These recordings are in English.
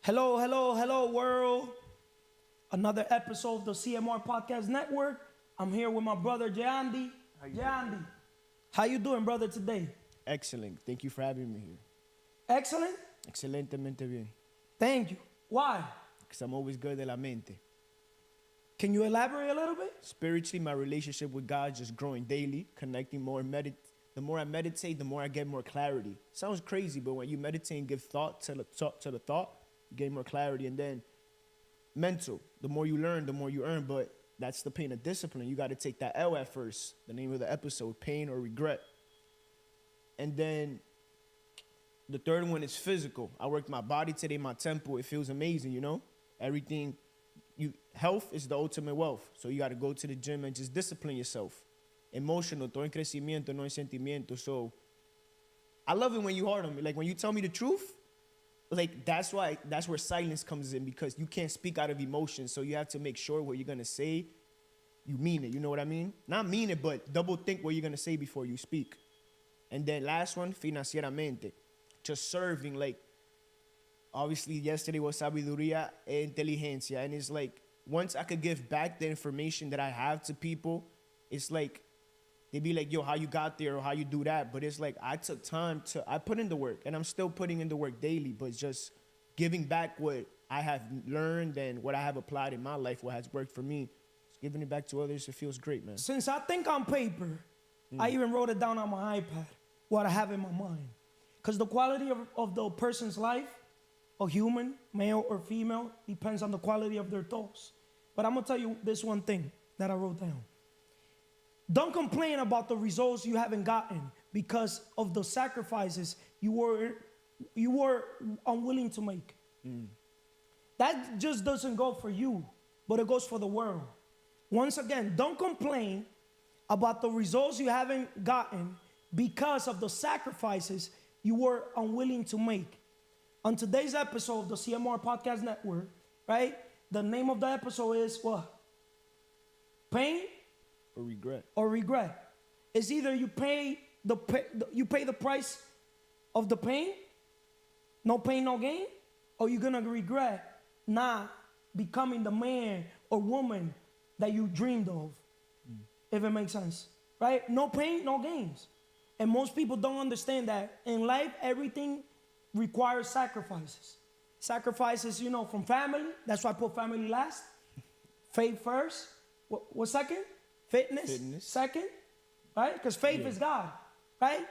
Hello, hello, hello, world. Another episode of the CMR Podcast Network. I'm here with my brother, Jayandi. Jayandi, how you doing, brother, today? Excellent. Thank you for having me here. Excellent? Excelentemente bien. Thank you. Why? Because I'm always good de la mente. Can you elaborate a little bit? Spiritually, my relationship with God is just growing daily, connecting more. The more I meditate, the more I get more clarity. Sounds crazy, but when you meditate and give thought to the thought, you gain more clarity. And then mental, the more you learn, the more you earn. But that's the pain of discipline. You got to take that L at first. The name of the episode, pain or regret. And then the third one is physical. I worked my body today, my temple. It feels amazing, you know? Everything. Health is the ultimate wealth. So you got to go to the gym and just discipline yourself. Emotional, todo en crecimiento, no en sentimiento. So I love it when you hard on me. Like when you tell me the truth, like that's where silence comes in, because you can't speak out of emotion. So you have to make sure what you're going to say, you mean it. You know what I mean? Not mean it, but double think what you're going to say before you speak. And then last one, financieramente. Just serving, like, obviously yesterday was sabiduría e inteligencia. And it's like, once I could give back the information that I have to people, it's like, they be like, yo, how you got there or how you do that. But it's like, I took time I put in the work, and I'm still putting in the work daily, but just giving back what I have learned and what I have applied in my life, what has worked for me. Just giving it back to others, it feels great, man. Since I think on paper, I even wrote it down on my iPad, what I have in my mind. Because the quality of the person's life, a human, male or female, depends on the quality of their thoughts. But I'm going to tell you this one thing that I wrote down. Don't complain about the results you haven't gotten because of the sacrifices you were unwilling to make. That just doesn't go for you, but it goes for the world. Once again, don't complain about the results you haven't gotten because of the sacrifices you were unwilling to make. On today's episode of the CMR Podcast Network, right? The name of the episode is what? Pain Or regret. It's either you pay the price of the pain, no pain, no gain, or you're gonna regret not becoming the man or woman that you dreamed of. If it makes sense, right? No pain, no gains. And most people don't understand that in life, everything requires sacrifices. Sacrifices, from family. That's why I put family last. Faith first. What second? Fitness. Second, right? Because faith is God, right?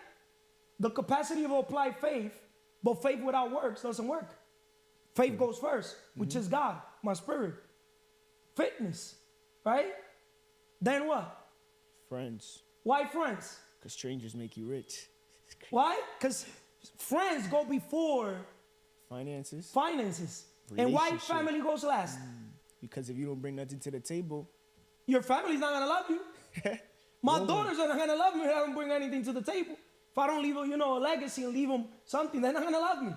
The capacity to apply faith, but faith without works doesn't work. Faith goes first, which is God, my spirit. Fitness, right? Then what? Friends. Why friends? Because strangers make you rich. Why? Because friends go before Finances. And why family goes last? Because if you don't bring nothing to the table, your family's not going to love you. My daughters are not going to love me if I don't bring anything to the table. If I don't leave them, a legacy and leave them something, they're not going to love me.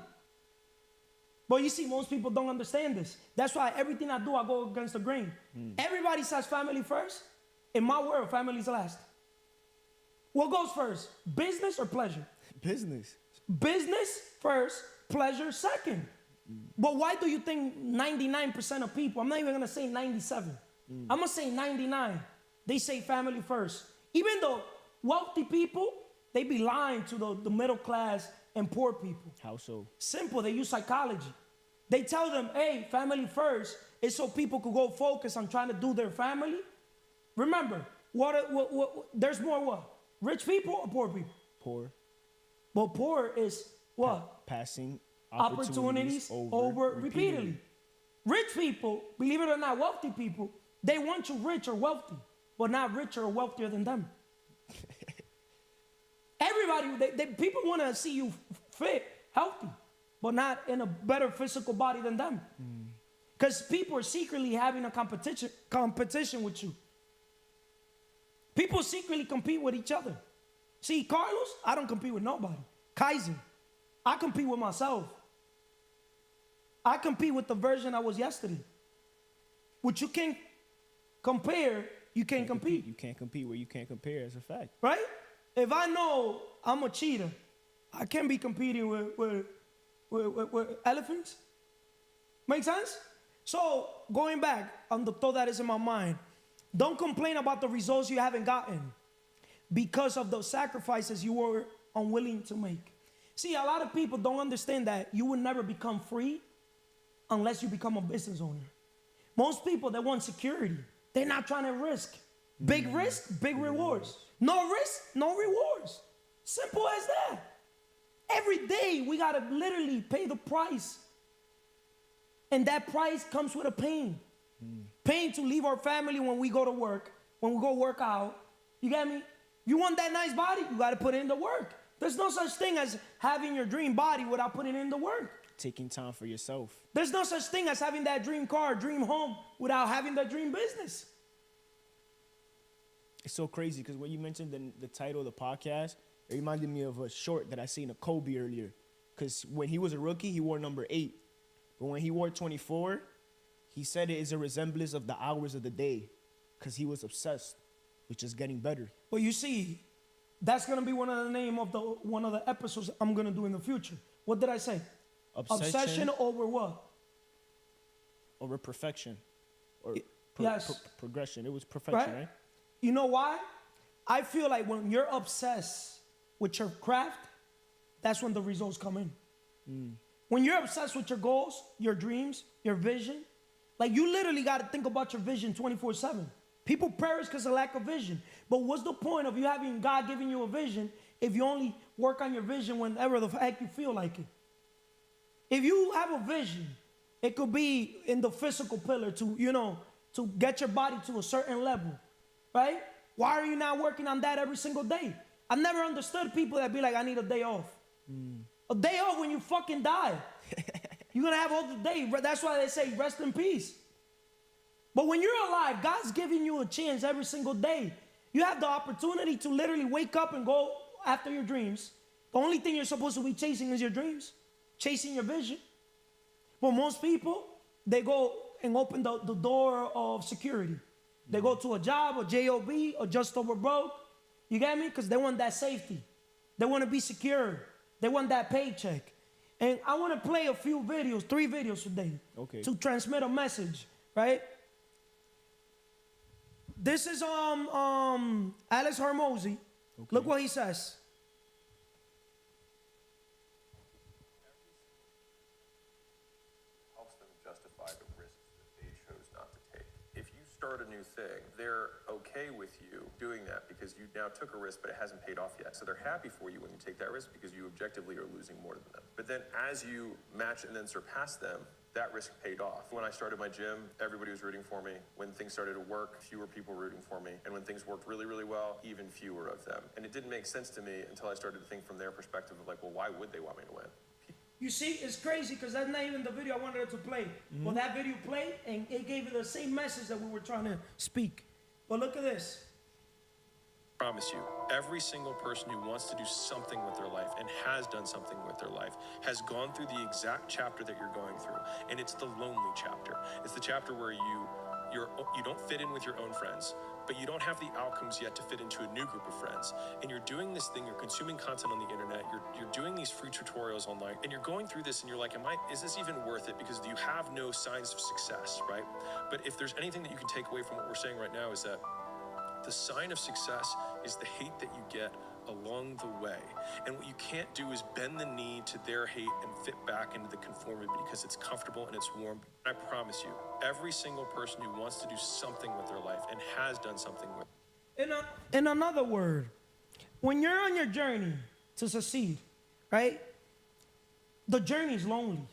But you see, most people don't understand this. That's why everything I do, I go against the grain. Everybody says family first. In my world, family's last. What goes first? Business or pleasure? Business. Business first, pleasure second. But why do you think 99% of people, I'm not even going to say 97, I'm going to say 99, they say family first. Even though wealthy people, they be lying to the middle class and poor people. How so? Simple, they use psychology. They tell them, hey, family first is so people could go focus on trying to do their family. Remember, there's more what? Rich people or poor people? Poor. But poor is what? Passing opportunities over repeatedly. Rich people, believe it or not, wealthy people, they want you rich or wealthy, but not richer or wealthier than them. Everybody, people want to see you fit, healthy, but not in a better physical body than them. Because people are secretly having a competition with you. People secretly compete with each other. See, Carlos, I don't compete with nobody. Kaiser, I compete with myself. I compete with the version I was yesterday. What you can't compare, you can't compete. You can't compete where you can't compare, as a fact. Right? If I know I'm a cheater, I can't be competing with elephants. Make sense? So going back on the thought that is in my mind, don't complain about the results you haven't gotten because of those sacrifices you were unwilling to make. See, a lot of people don't understand that you will never become free unless you become a business owner. Most people, they want security. They're not trying to risk. Big risk, big rewards. No risk, no rewards. Simple as that. Every day we gotta literally pay the price. And that price comes with a pain. Pain to leave our family when we go to work, when we go work out. You get me? You want that nice body, you gotta put in the work. There's no such thing as having your dream body without putting in the work. Taking time for yourself. There's no such thing as having that dream car, dream home without having that dream business. It's so crazy because when you mentioned the title of the podcast, it reminded me of a short that I seen of Kobe earlier. Because when he was a rookie, he wore number 8. But when he wore 24, he said it is a resemblance of the hours of the day because he was obsessed with just getting better. Well, you see, that's going to be one of the episodes I'm going to do in the future. What did I say? Obsession over what? Over perfection. Or yes. Progression. It was perfection, right? You know why? I feel like when you're obsessed with your craft, that's when the results come in. When you're obsessed with your goals, your dreams, your vision, like you literally got to think about your vision 24/7. People perish because of lack of vision. But what's the point of you having God giving you a vision if you only work on your vision whenever the heck you feel like it? If you have a vision, it could be in the physical pillar to get your body to a certain level, right? Why are you not working on that every single day? I've never understood people that be like, I need a day off. A day off when you fucking die. You're going to have all the day. That's why they say rest in peace. But when you're alive, God's giving you a chance every single day. You have the opportunity to literally wake up and go after your dreams. The only thing you're supposed to be chasing is your dreams, chasing your vision. But most people, they go and open the door of security. They go to a job, a job, or just over broke. You get me? Because they want that safety. They want to be secure. They want that paycheck. And I want to play a few videos, 3 videos today, to transmit a message, right? This is Alex Hormozy. Look what he says. Helps them justify the risks that they chose not to take. If you start a new thing, they're okay with you doing that because you now took a risk, but it hasn't paid off yet. So they're happy for you when you take that risk because you objectively are losing more than them. But then as you match and then surpass them, that risk paid off. When I started my gym, everybody was rooting for me. When things started to work, fewer people were rooting for me. And when things worked really, really well, even fewer of them. And it didn't make sense to me until I started to think from their perspective of like, well, why would they want me to win? You see, it's crazy because that's not even the video I wanted it to play. Well, that video played and it gave it the same message that we were trying to speak. But look at this. I promise you, every single person who wants to do something with their life and has done something with their life has gone through the exact chapter that you're going through. And it's the lonely chapter. It's the chapter where you don't fit in with your own friends, but you don't have the outcomes yet to fit into a new group of friends. And you're doing this thing, you're consuming content on the internet, you're doing these free tutorials online, and you're going through this and you're like, is this even worth it? Because you have no signs of success, right? But if there's anything that you can take away from what we're saying right now is that the sign of success is the hate that you get along the way. And what you can't do is bend the knee to their hate and fit back into the conformity because it's comfortable and it's warm. I promise you, every single person who wants to do something with their life and has done something with In another word, when you're on your journey to succeed, right? The journey is lonely.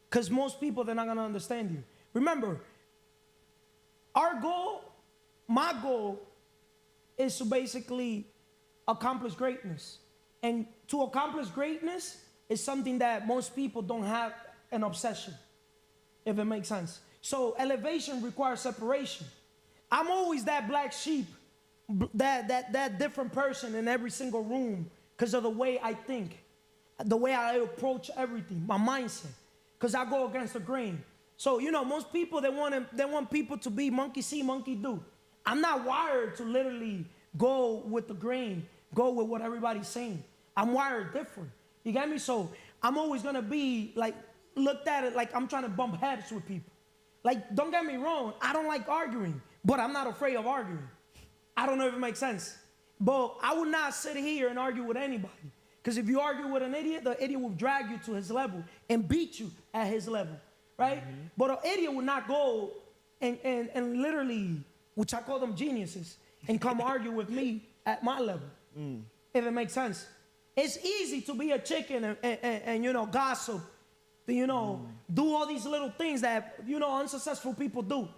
Because most people, they're not going to understand you. Remember, my goal is to basically accomplish greatness. And to accomplish greatness is something that most people don't have an obsession, if it makes sense. So elevation requires separation. I'm always that black sheep, that different person in every single room because of the way I think, the way I approach everything, my mindset, because I go against the grain. So, most people, they want people to be monkey see, monkey do. I'm not wired to literally go with the grain, go with what everybody's saying. I'm wired different. You get me? So I'm always going to be like looked at it like I'm trying to bump heads with people. Like, don't get me wrong, I don't like arguing, but I'm not afraid of arguing. I don't know if it makes sense. But I would not sit here and argue with anybody. Because if you argue with an idiot, the idiot will drag you to his level and beat you at his level, right? Mm-hmm. But an idiot will not go and literally, which I call them geniuses, and come argue with me at my level, if it makes sense. It's easy to be a chicken and you know, gossip, you know, do all these little things that, you know, unsuccessful people do,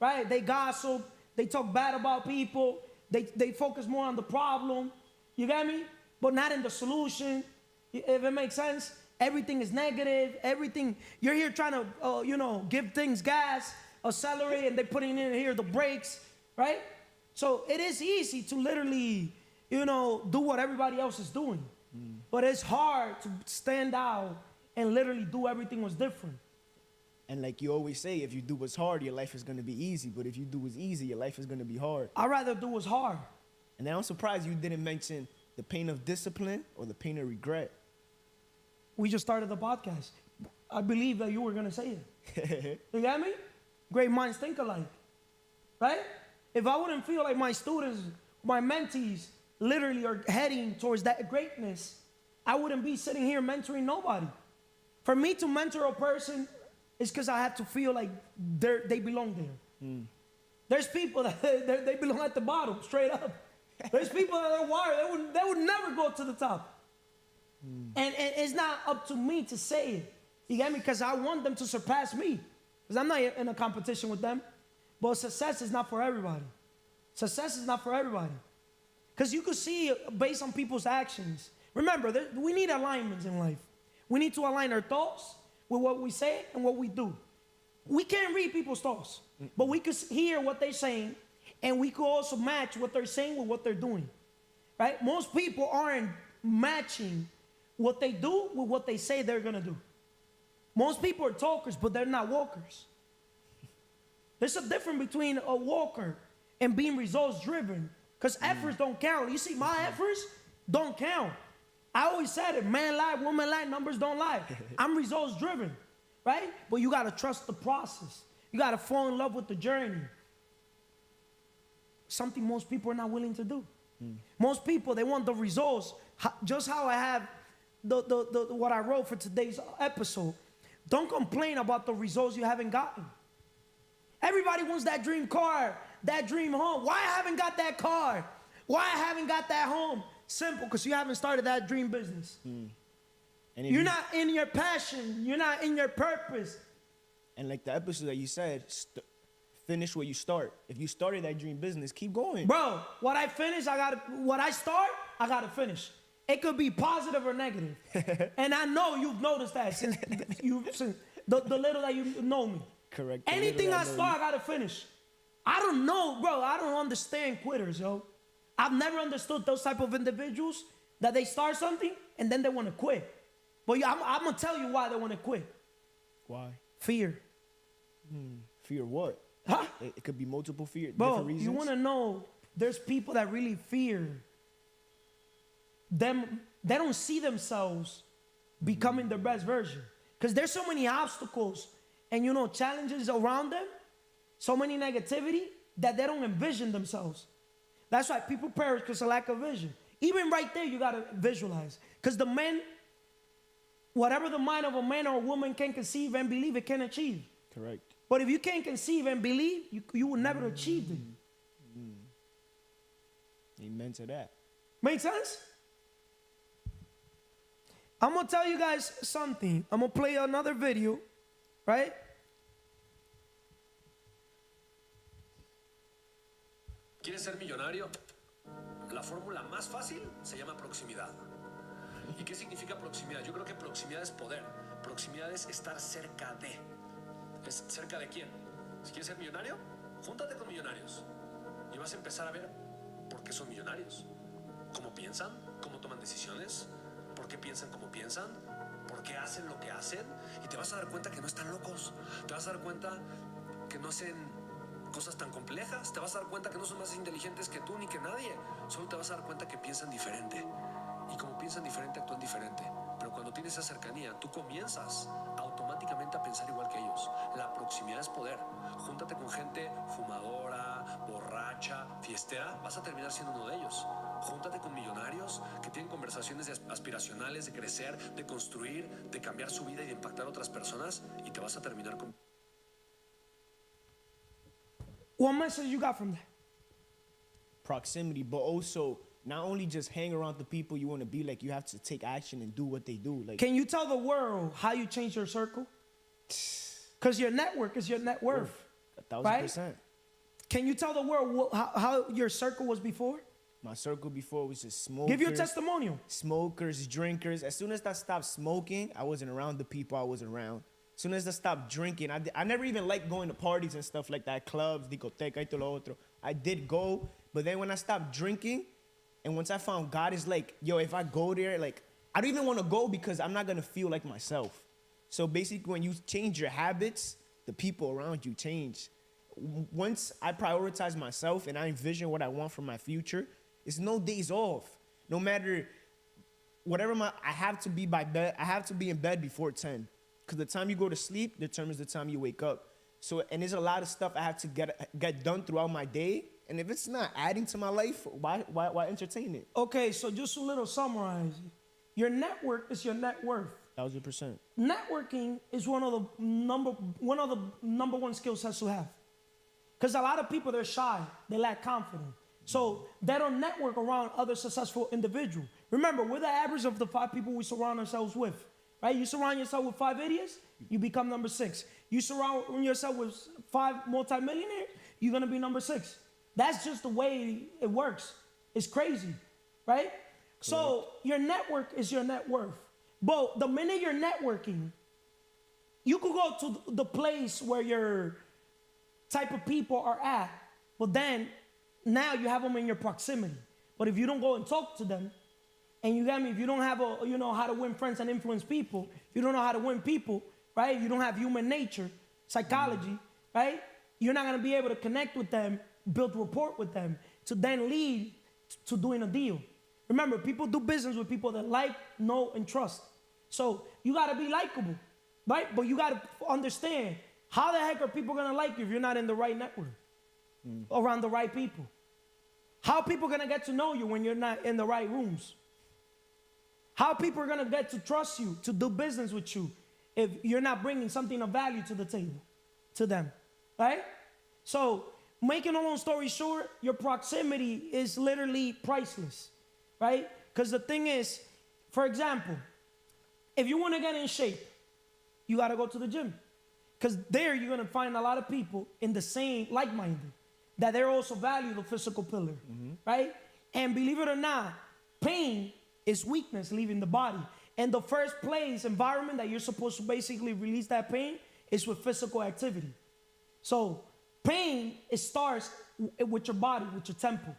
right? They gossip, they talk bad about people, they focus more on the problem, you get me? But not in the solution, if it makes sense. Everything is negative, everything, you're here trying to, you know, give things gas, accelerate, and they're putting in here the brakes, right? So it is easy to literally, you know, do what everybody else is doing. But it's hard to stand out and literally do everything was different. And like you always say, if you do what's hard, your life is going to be easy. But if you do what's easy, your life is going to be hard. I'd rather do what's hard. And then I'm surprised you didn't mention the pain of discipline or the pain of regret. We just started the podcast. I believe that you were going to say it. You got me? Great minds think alike, right? If I wouldn't feel like my students, my mentees, literally are heading towards that greatness, I wouldn't be sitting here mentoring nobody. For me to mentor a person is because I have to feel like they belong there. There's people that they belong at the bottom, straight up. There's people that are wired, they would never go to the top. And it's not up to me to say it. You get me? Because I want them to surpass me. Because I'm not in a competition with them. But success is not for everybody. Success is not for everybody. Because you could see based on people's actions. Remember, we need alignments in life. We need to align our thoughts with what we say and what we do. We can't read people's thoughts, but we could hear what they're saying, and we could also match what they're saying with what they're doing, right? Most people aren't matching what they do with what they say they're going to do. Most people are talkers, but they're not walkers. There's a difference between a walker and being results-driven, because efforts don't count. You see, my efforts don't count. I always said it, man lie, woman lie, numbers don't lie. I'm results-driven, right? But you got to trust the process. You got to fall in love with the journey. Something most people are not willing to do. Most people, they want the results. Just how I have what I wrote for today's episode. Don't complain about the results you haven't gotten. Everybody wants that dream car, that dream home. Why I haven't got that car? Why I haven't got that home? Simple, because you haven't started that dream business. And you're not in your passion. You're not in your purpose. And like the episode that you said, finish where you start. If you started that dream business, keep going. Bro, what I finish, what I start, I got to finish. It could be positive or negative. And I know you've noticed that since the little that you know me. Correct. Anything I start, I got to finish. I don't know, bro. I don't understand quitters, yo. I've never understood those type of individuals that they start something and then they want to quit. But I'm going to tell you why they want to quit. Why? Fear. Fear what? Huh? It could be multiple fear, bro, different reasons. You want to know, there's people that really fear them. They don't see themselves becoming their best version. Because there's so many obstacles and, you know, challenges around them, so many negativity that they don't envision themselves. That's why people perish because of lack of vision. Even right there, you got to visualize. Because the men, whatever the mind of a man or a woman can conceive and believe, it can achieve. Correct. But if you can't conceive and believe, you will never achieve it. Amen to that. Make sense? I'm going to tell you guys something. I'm going to play another video, right? ¿Quieres ser millonario? La fórmula más fácil se llama proximidad. ¿Y qué significa proximidad? Yo creo que proximidad es poder. Proximidad es estar cerca de. ¿Es cerca de quién? Si quieres ser millonario, júntate con millonarios. Y vas a empezar a ver por qué son millonarios. Cómo piensan, cómo toman decisiones, por qué piensan como piensan, por qué hacen lo que hacen. Y te vas a dar cuenta que no están locos. Te vas a dar cuenta que no hacen cosas tan complejas. Te vas a dar cuenta que no son más inteligentes que tú ni que nadie. Solo te vas a dar cuenta que piensan diferente. Y como piensan diferente, actúan diferente. Pero cuando tienes esa cercanía, tú comienzas automáticamente automáticamente a pensar igual que ellos. La proximidad es poder. Júntate con gente fumadora, borracha, fiestera, vas a terminar siendo uno de ellos. Júntate con millonarios que tienen conversaciones aspiracionales, de crecer, de construir, de cambiar su vida y de impactar a otras personas, y te vas a terminar con... What message you got from that? Proximity, but also not only just hang around the people you want to be like, you have to take action and do what they do. Like, Can you tell the world how you change your circle? Because your network is your net worth. 1,000%. Can you tell the world how your circle was before? My circle before was just smokers. Give you a testimonial. Smokers, drinkers. As soon as I stopped smoking, I wasn't around the people I was around. As soon as I stopped drinking, I never even liked going to parties and stuff like that, clubs, discoteca, y todo lo otro. I did go, but then when I stopped drinking, and once I found God is like, yo, if I go there, like, I don't even want to go because I'm not going to feel like myself. So basically, when you change your habits, the people around you change. Once I prioritize myself and I envision what I want for my future, it's no days off. No matter whatever I have to be by bed, I have to be in bed before 10. Because the time you go to sleep determines the time you wake up. So, and there's a lot of stuff I have to get done throughout my day. And if it's not adding to my life, why entertain it? Okay, so just a little summarize. Your network is your net worth. 1,000%. Networking is one of the number one skill sets to have. Because a lot of people, they're shy. They lack confidence. So they don't network around other successful individuals. Remember, we're the average of the 5 people we surround ourselves with. Right? You surround yourself with 5 idiots, you become number 6. You surround yourself with 5 multimillionaires, you're going to be number 6. That's just the way it works. It's crazy, right? Correct. So your network is your net worth. But the minute you're networking, you could go to the place where your type of people are at, but then now you have them in your proximity. But if you don't go and talk to them, and you got me, if you don't have how to win friends and influence people, if you don't know how to win people, right? You don't have human nature, psychology, right? You're not gonna be able to connect with them, build rapport with them, to then lead to doing a deal. Remember, people do business with people that like, know, and trust. So you gotta be likable, right? But you gotta understand, how the heck are people gonna like you if you're not in the right network, around the right people? How are people gonna get to know you when you're not in the right rooms? How people are gonna get to trust you, to do business with you, if you're not bringing something of value to the table, to them, right? So, making a long story short, your proximity is literally priceless, right? Because the thing is, for example, if you wanna get in shape, you gotta go to the gym. Because there you're gonna find a lot of people in the same, like-minded, that they also value the physical pillar, right? And believe it or not, pain is weakness leaving the body. And the first place, environment that you're supposed to basically release that pain is with physical activity. So pain, it starts with your body, with your temple.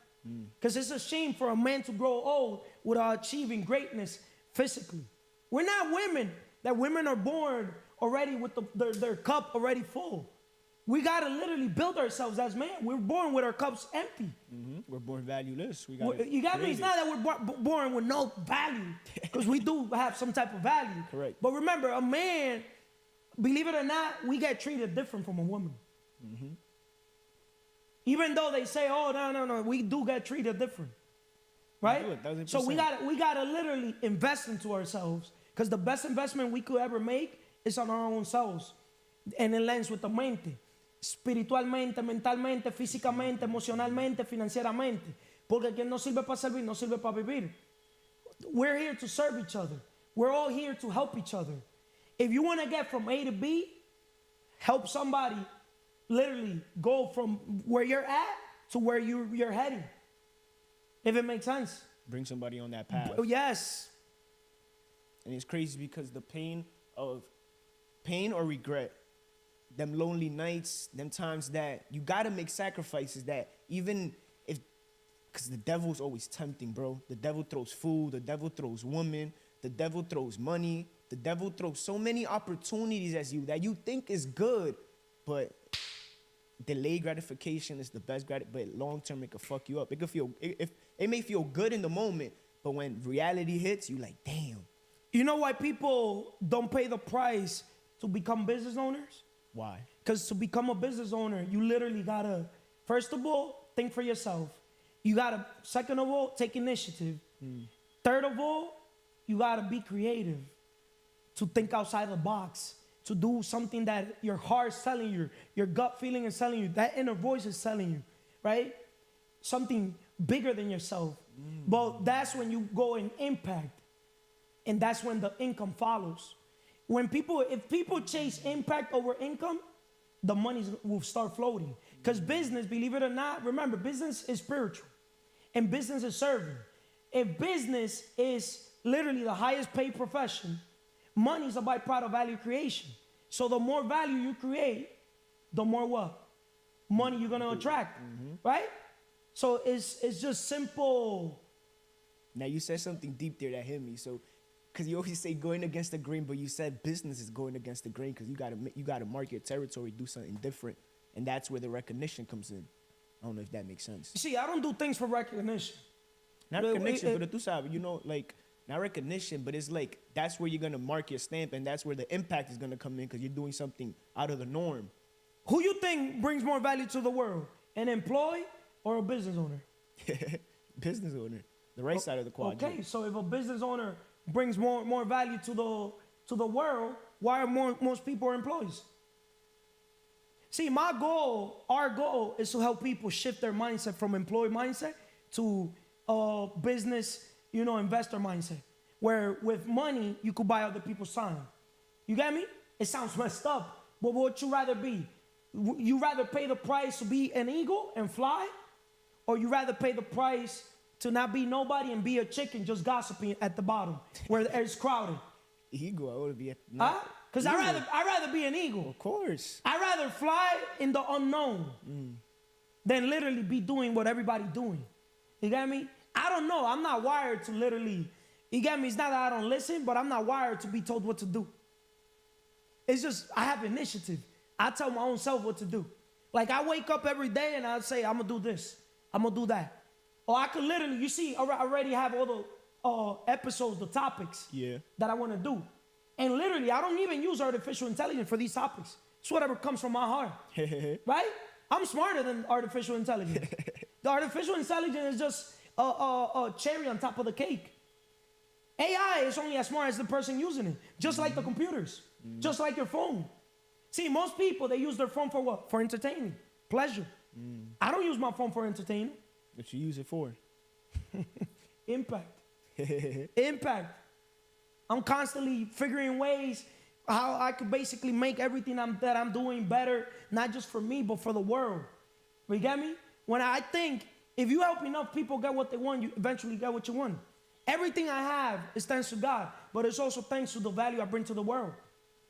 Because it's a shame for a man to grow old without achieving greatness physically. We're not women, that women are born already with their cup already full. We gotta literally build ourselves as men. We're born with our cups empty. We're born valueless. You got me? It's not that we're born with no value, because we do have some type of value. Correct. But remember, a man, believe it or not, we get treated different from a woman. Even though they say, oh, no, we do get treated different, right? So we gotta literally invest into ourselves, because the best investment we could ever make is on our own selves, and it lands with the mente. Espiritualmente, mentalmente, físicamente, emocionalmente, financieramente. Porque quien no sirve para servir, no sirve para vivir. We're here to serve each other. We're all here to help each other. If you want to get from A to B, help somebody literally go from where you're at to where you're heading. If it makes sense. Bring somebody on that path. Yes. And it's crazy because the pain or regret, them lonely nights, them times that you gotta make sacrifices, that even if, because the devil's always tempting, bro. The devil throws food, the devil throws women, the devil throws money, the devil throws so many opportunities at you that you think is good, but delayed gratification is the best but long term it could fuck you up. It could feel, it may feel good in the moment, but when reality hits, you like, damn. You know why people don't pay the price to become business owners? Why? Because to become a business owner, you literally gotta, first of all, think for yourself. You gotta, second of all, take initiative. Third of all, you gotta be creative, to think outside the box, to do something that your heart's telling you, your gut feeling is telling you, that inner voice is telling you, right? Something bigger than yourself. But that's when you go and impact, and that's when the income follows. If people chase impact over income, the money will start floating. Because business, believe it or not, remember, business is spiritual and business is serving. If business is literally the highest paid profession, money is a byproduct of value creation. So the more value you create, the more what? Money you're gonna attract, right? So it's just simple. Now you said something deep there that hit me. So, because you always say going against the grain, but you said business is going against the grain because you gotta mark your territory, do something different, and that's where the recognition comes in. I don't know if that makes sense. You see, I don't do things for recognition. Not recognition, but tú sabes, you know, like not recognition, but it's like that's where you're gonna mark your stamp, and that's where the impact is gonna come in because you're doing something out of the norm. Who you think brings more value to the world, an employee or a business owner? Business owner, the right side of the quadrant. Okay, so if a business owner brings more value to the world, why are most people are employees? See, our goal is to help people shift their mindset from employee mindset to business, investor mindset, where with money you could buy other people's time. You get me? It sounds messed up, but what would you rather be? You rather pay the price to be an eagle and fly, or you rather pay the price to not be nobody and be a chicken just gossiping at the bottom where it's crowded? Eagle, I would be a... Because I'd rather be an eagle. Of course. I'd rather fly in the unknown than literally be doing what everybody's doing. You get me? I don't know. I'm not wired to literally, you get me? It's not that I don't listen, but I'm not wired to be told what to do. It's just, I have initiative. I tell my own self what to do. Like I wake up every day and I say, I'm going to do this. I'm going to do that. Or I could literally, you see, I already have all the episodes, the topics that I want to do. And literally, I don't even use artificial intelligence for these topics. It's whatever comes from my heart. Right? I'm smarter than artificial intelligence. The artificial intelligence is just a cherry on top of the cake. AI is only as smart as the person using it. Just like the computers. Just like your phone. See, most people, they use their phone for what? For entertaining, pleasure. I don't use my phone for entertaining. What you use it for? Impact. Impact. I'm constantly figuring ways how I could basically make everything that I'm doing better, not just for me, but for the world. You get me? When I think if you help enough people get what they want, you eventually get what you want. Everything I have is thanks to God, but it's also thanks to the value I bring to the world.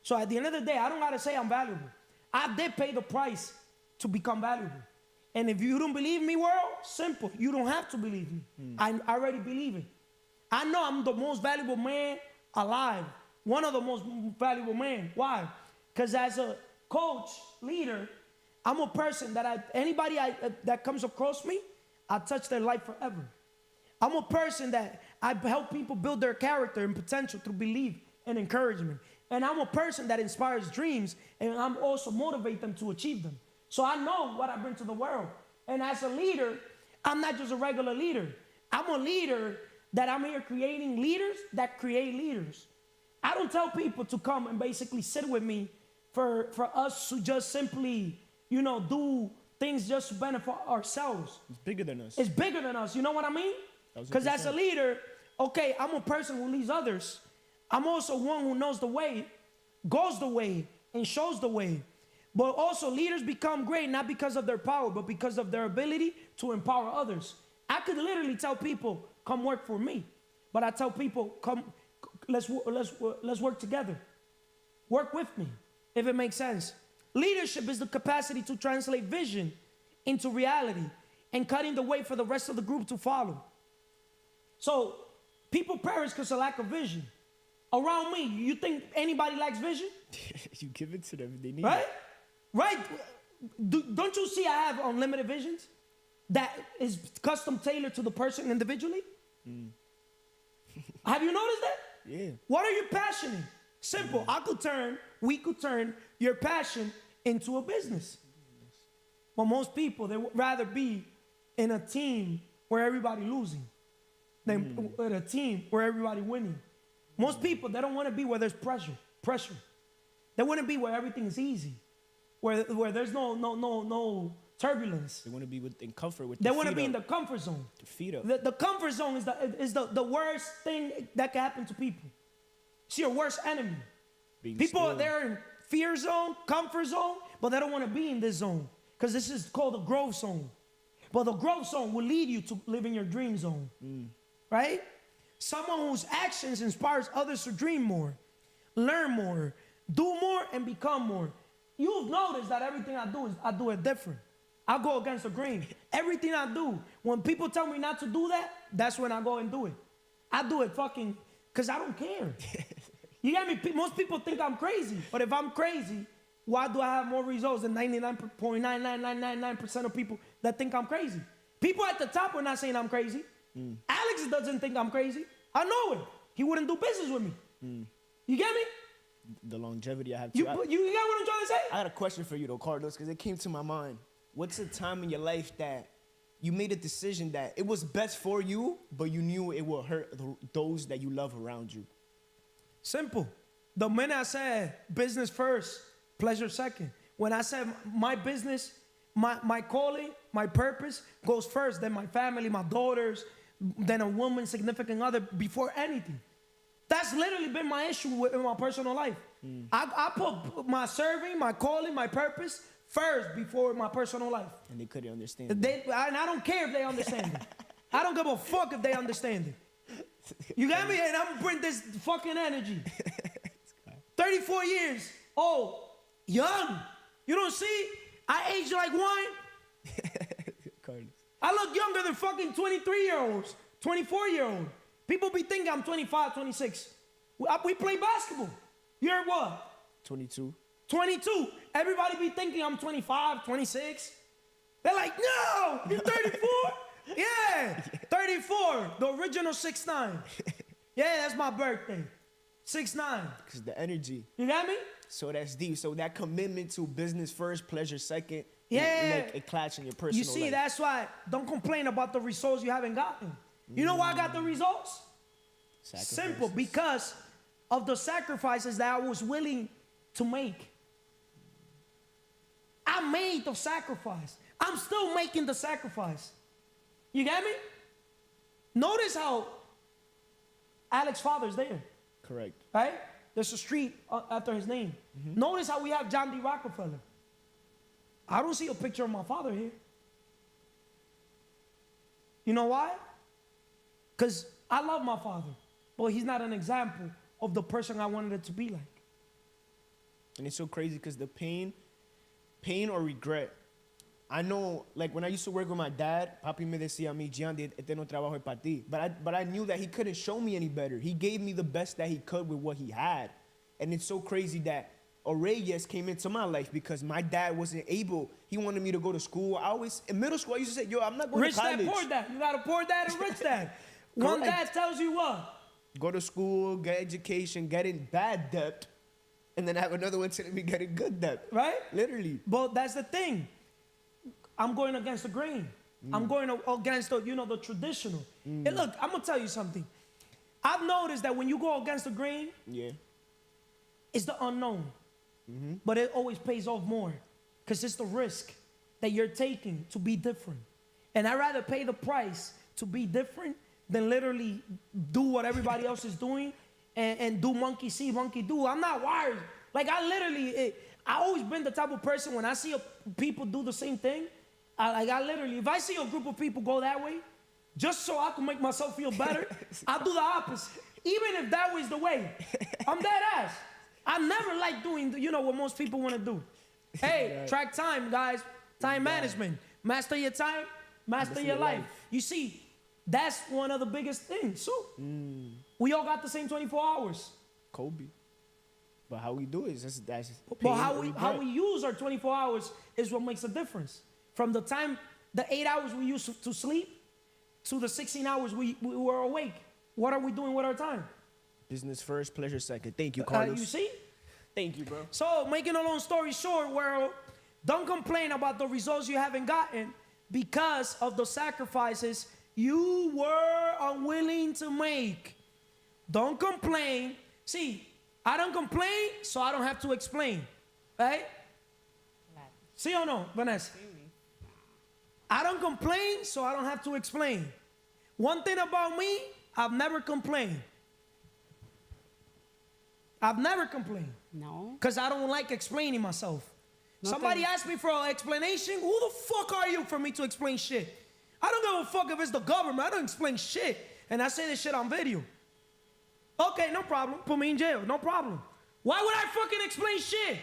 So at the end of the day, I don't got to say I'm valuable. I did pay the price to become valuable. And if you don't believe me, world, simple. You don't have to believe me. I already believe it. I know I'm the most valuable man alive. One of the most valuable men. Why? Because as a coach, leader, I'm a person that anybody that comes across me, I touch their life forever. I'm a person that I help people build their character and potential through belief and encouragement. And I'm a person that inspires dreams, and I'm also motivate them to achieve them. So I know what I bring to the world. And as a leader, I'm not just a regular leader. I'm a leader that I'm here creating leaders that create leaders. I don't tell people to come and basically sit with me for us to just simply, do things just to benefit ourselves. It's bigger than us. It's bigger than us. You know what I mean? Because as a leader, okay, I'm a person who leads others. I'm also one who knows the way, goes the way, and shows the way. But also leaders become great not because of their power, but because of their ability to empower others. I could literally tell people, come work for me. But I tell people, come, let's work together. Work with me, if it makes sense. Leadership is the capacity to translate vision into reality and cutting the way for the rest of the group to follow. So people perish because of lack of vision. Around me, you think anybody lacks vision? You give it to them if they need right? it. Right? Don't you see I have unlimited visions that is custom tailored to the person individually? Have you noticed that? Yeah. What are you passionate? Simple. We could turn your passion into a business. But most people, they would rather be in a team where everybody losing than in a team where everybody winning. Most people, they don't want to be where there's pressure. They want to be where everything is easy, where there's no turbulence. They want to be in comfort with. They want to be in the comfort zone. The feet up. The comfort zone is the worst thing that can happen to people. It's your worst enemy. People, they're in fear zone, comfort zone, but they don't want to be in this zone because this is called the growth zone. But the growth zone will lead you to live in your dream zone, right? Someone whose actions inspires others to dream more, learn more, do more, and become more. You've noticed that everything I do it different. I go against the grain. Everything I do, when people tell me not to do that, that's when I go and do it. I do it fucking because I don't care. You get me? Most people think I'm crazy, but if I'm crazy, why do I have more results than 99.99999% of people that think I'm crazy? People at the top are not saying I'm crazy. Alex doesn't think I'm crazy. I know it. He wouldn't do business with me. You get me? The longevity I have. You get what I'm trying to say? I had a question for you though, Carlos, because it came to my mind. What's a time in your life that you made a decision that it was best for you, but you knew it would hurt those that you love around you? Simple. The minute I said business first, pleasure second. When I said my business, my calling, my purpose goes first, then my family, my daughters, then a woman, significant other, before anything. That's literally been my issue in my personal life. I put my serving, my calling, my purpose first before my personal life. And they couldn't understand and I don't care if they understand it. I don't give a fuck if they understand it. You got me? And I'm gonna bring this fucking energy. 34 years old, young. You don't see? I age like wine. Carlos. I look younger than fucking 23-year-olds, 24-year-olds. People be thinking I'm 25, 26. We play basketball. You're what? 22. 22. Everybody be thinking I'm 25, 26. They're like, no, you're 34? Yeah, 34, the original 6'9". Yeah, that's my birthday. 6'9". Because the energy. You got me? So that's deep. So that commitment to business first, pleasure second. Yeah. Like it clash in your personal life. You see, that's why don't complain about the results you haven't gotten. You know why I got the results? Simple, because of the sacrifices that I was willing to make. I made the sacrifice. I'm still making the sacrifice. You get me? Notice how Alex's father's there. Correct. Right? There's a street after his name. Notice how we have John D. Rockefeller. I don't see a picture of my father here. You know why? Because I love my father, but he's not an example of the person I wanted it to be like. And it's so crazy because the pain or regret. I know, like when I used to work with my dad, papi me decía a mí, Gian, este no trabajo es para ti. But I knew that he couldn't show me any better. He gave me the best that he could with what he had. And it's so crazy that Oreyes came into my life because my dad wasn't able. He wanted me to go to school. In middle school, I used to say, yo, I'm not going to college. Rich dad, poor dad. You got a poor dad and rich dad. One dad tells you what? Go to school, get education, get in bad debt, and then have another one telling me get in good debt. Right? Literally. But that's the thing. I'm going against the grain. I'm going against the traditional. And look, I'm gonna tell you something. I've noticed that when you go against the grain, it's the unknown. But it always pays off more because it's the risk that you're taking to be different. And I'd rather pay the price to be different than literally do what everybody else is doing and do monkey see, monkey do. I'm not wired. Like I always been the type of person when I see people do the same thing, if I see a group of people go that way, just so I can make myself feel better, I'll do the opposite. Even if that was the way. I'm dead ass. I never like doing, what most people want to do. Hey, track time, guys. Time management. Master your time, master your life. You see, that's one of the biggest things. So, we all got the same 24 hours. Kobe. But how we do it is that's But how we use our 24 hours is what makes a difference. From the 8 hours we use to sleep to the 16 hours we were awake. What are we doing with our time? Business first, pleasure second. Thank you, Carlos. You see? Thank you, bro. So, making a long story short, world, don't complain about the results you haven't gotten because of the sacrifices you were unwilling to make. Don't complain. See, I don't complain, so I don't have to explain. Right? See or no, Vanessa? I don't complain, so I don't have to explain. One thing about me, I've never complained. I've never complained. No. Because I don't like explaining myself. No Somebody te- asked me for an explanation. Who the fuck are you for me to explain shit? I don't give a fuck if it's the government. I don't explain shit. And I say this shit on video. Okay, no problem. Put me in jail. No problem. Why would I fucking explain shit?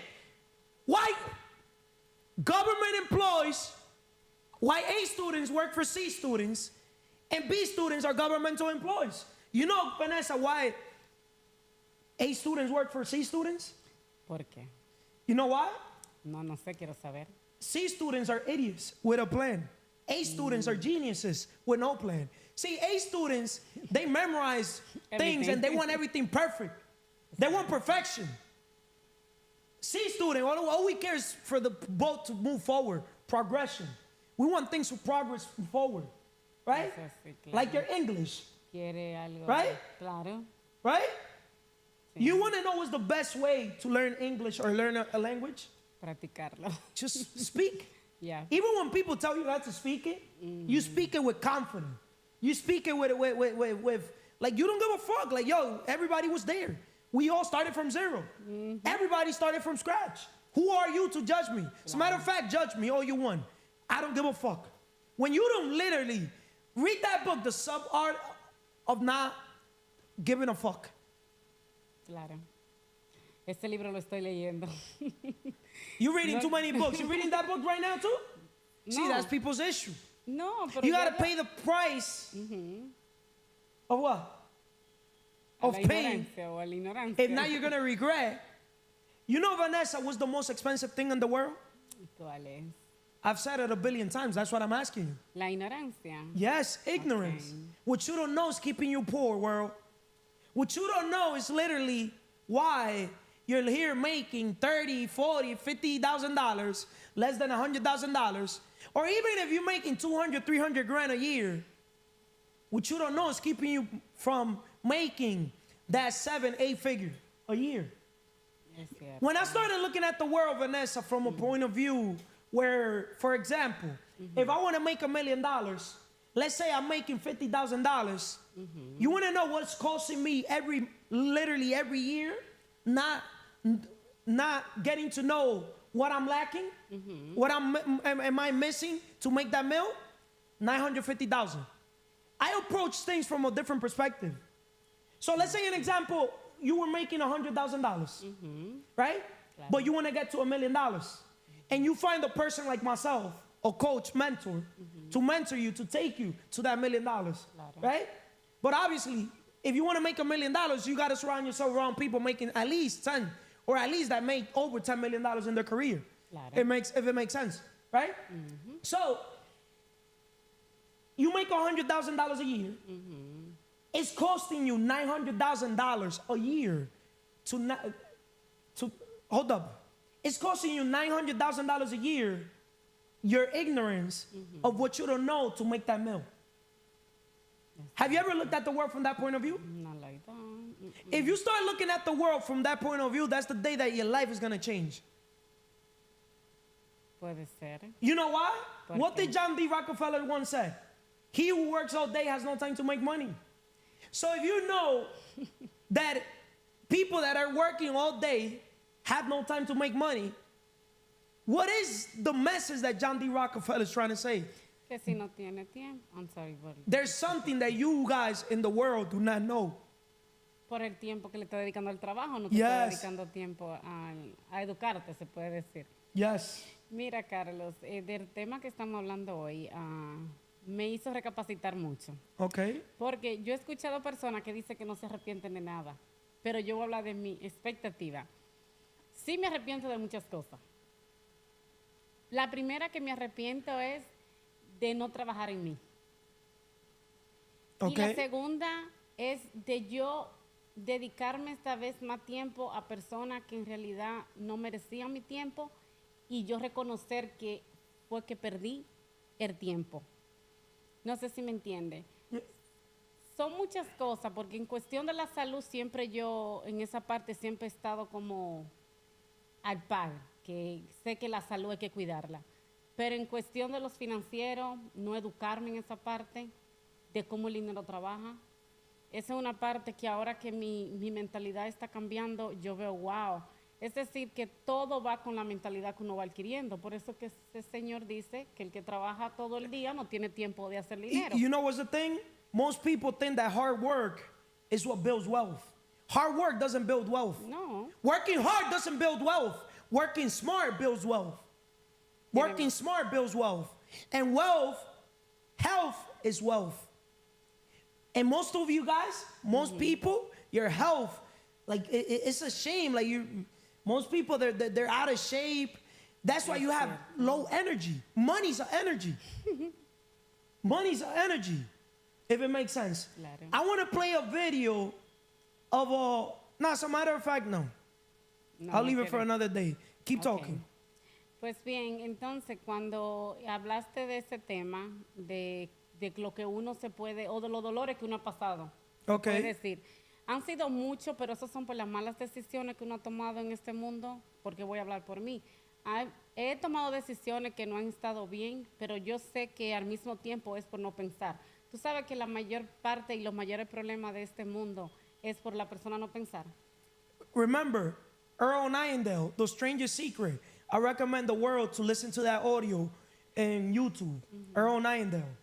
Why government employees, why A students work for C students, and B students are governmental employees? You know, Vanessa, why A students work for C students? ¿Por qué? You know why? No, no sé, quiero saber. C students are idiots with a plan. A students are geniuses with no plan. See, A students, they memorize things and they want everything perfect. They want perfection. C student, all we care is for the boat to move forward, progression. We want things to progress forward, right? Eso sí, claro. Like your English, Quiere algo. Right? Claro. right? You want to know what's the best way to learn English or learn a language? Practicarlo. Just speak. Yeah. Even when people tell you not to speak it, you speak it with confidence. You speak it with like you don't give a fuck. Like, yo, everybody was there. We all started from zero. Everybody started from scratch. Who are you to judge me? As a matter of fact, judge me all you want. I don't give a fuck. When you don't literally read that book, The Sub-Art of Not Giving a Fuck. Claro. Este libro lo estoy leyendo. You're reading too many books. You reading that book right now too? See, No. that's people's issue. No, pero You yo gotta hablo- pay the price of what? a Of la pain. ignorancia o a la ignorancia. If now you're gonna regret. You know, Vanessa, what's the most expensive thing in the world? ¿Cuál es? I've said it 1,000,000,000 times. That's what I'm asking you. La ignorancia. Yes, ignorance. Okay. What you don't know is keeping you poor, world. What you don't know is literally why you're here making $30, $40, $50,000, less than $100,000, or even if you're making 200, 300 grand a year. What you don't know is keeping you from making that 7, 8 figure a year. Es cierto. When I started looking at the world, Vanessa, from a point of view where, for example, if I want to make $1 million, let's say I'm making $50,000, you want to know what's costing me literally every year? Not getting to know what I'm lacking, what am I missing to make that meal? $950,000. I approach things from a different perspective. So let's say an example, you were making $100,000, right? But you want to get to $1 million. And you find a person like myself, a coach, mentor, to mentor you, to take you to that $1 million, right? But obviously, if you want to make $1 million, you got to surround yourself around people making at least 10, or at least that make over $10 million in their career. Claro. If it makes sense, right? So, you make $100,000 a year. It's costing you $900,000 a year to hold up. It's costing you $900,000 a year, your ignorance of what you don't know to make that meal. Have you ever looked at the world from that point of view? Not like that. If you start looking at the world from that point of view, that's the day that your life is going to change. Puede ser. You know why? ¿Por What qué? did John D. Rockefeller once say? He who works all day has no time to make money. So if you know that people that are working all day have no time to make money, what is the message that John D. Rockefeller is trying to say? Que si no tiene tiempo. I'm sorry, There's something that you guys in the world do not know. por el tiempo que le está dedicando al trabajo, no te Yes. está dedicando tiempo a educarte, se puede decir. Yes. Mira, Carlos, del tema que estamos hablando hoy, me hizo recapacitar mucho. Okay. Porque yo he escuchado personas que dicen que no se arrepienten de nada, pero yo voy a hablar de mi expectativa. Sí me arrepiento de muchas cosas. La primera que me arrepiento es de no trabajar en mí. Y la Okay. segunda es de yo dedicarme esta vez más tiempo a personas que en realidad no merecían mi tiempo y yo reconocer que fue que perdí el tiempo. No sé si me entiende. Son muchas cosas, porque en cuestión de la salud siempre yo, en esa parte siempre he estado como al par, que sé que la salud hay que cuidarla. Pero en cuestión de los financieros, no educarme en esa parte, de cómo el dinero trabaja. Esa es una parte que ahora que mi mentalidad está cambiando, yo veo, wow. Es decir, que todo va con la mentalidad que uno va adquiriendo. Por eso que ese señor dice que el que trabaja todo el día no tiene tiempo de hacer dinero. You know what's the thing? Most people think that hard work is what builds wealth. Hard work doesn't build wealth. No. Working hard doesn't build wealth. Working smart builds wealth. Working smart builds wealth. And wealth, health is wealth. And most of you guys, most people, your health, like it's a shame. Like most people, they're out of shape. That's why you have low energy. Money's an energy. Money's an energy. If it makes sense. Claro. I want to play a video of no, as a matter of fact, no. No, I'll no leave it for quiere. another day. Keep Okay. talking. Pues bien, entonces cuando hablaste de ese tema, de lo que uno se puede, o de los dolores que uno ha pasado, Okay. puede decir, han sido muchos, pero esos son por las malas decisiones que uno ha tomado en este mundo, porque voy a hablar por mí. He tomado decisiones que no han estado bien, pero yo sé que al mismo tiempo es por no pensar. Tú sabes que la mayor parte y los mayores problemas de este mundo es por la persona no pensar. Remember, Earl Nightingale, The Strangest Secret. I recommend the world to listen to that audio in YouTube. Earl Nightingale.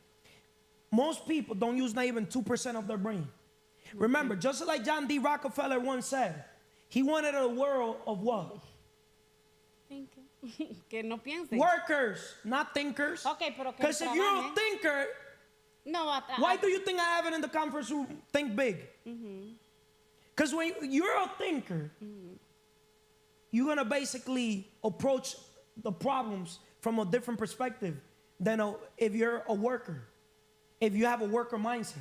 Most people don't use not even 2% of their brain. Remember, just like John D. Rockefeller once said, he wanted a world of what? Que no piensen. Workers, not thinkers. Okay, pero que Because if you're a trabajen. thinker, No, why do you think I have it in the conference room? Think big. Because when you're a thinker, you're going to basically approach the problems from a different perspective than if you're a worker, if you have a worker mindset.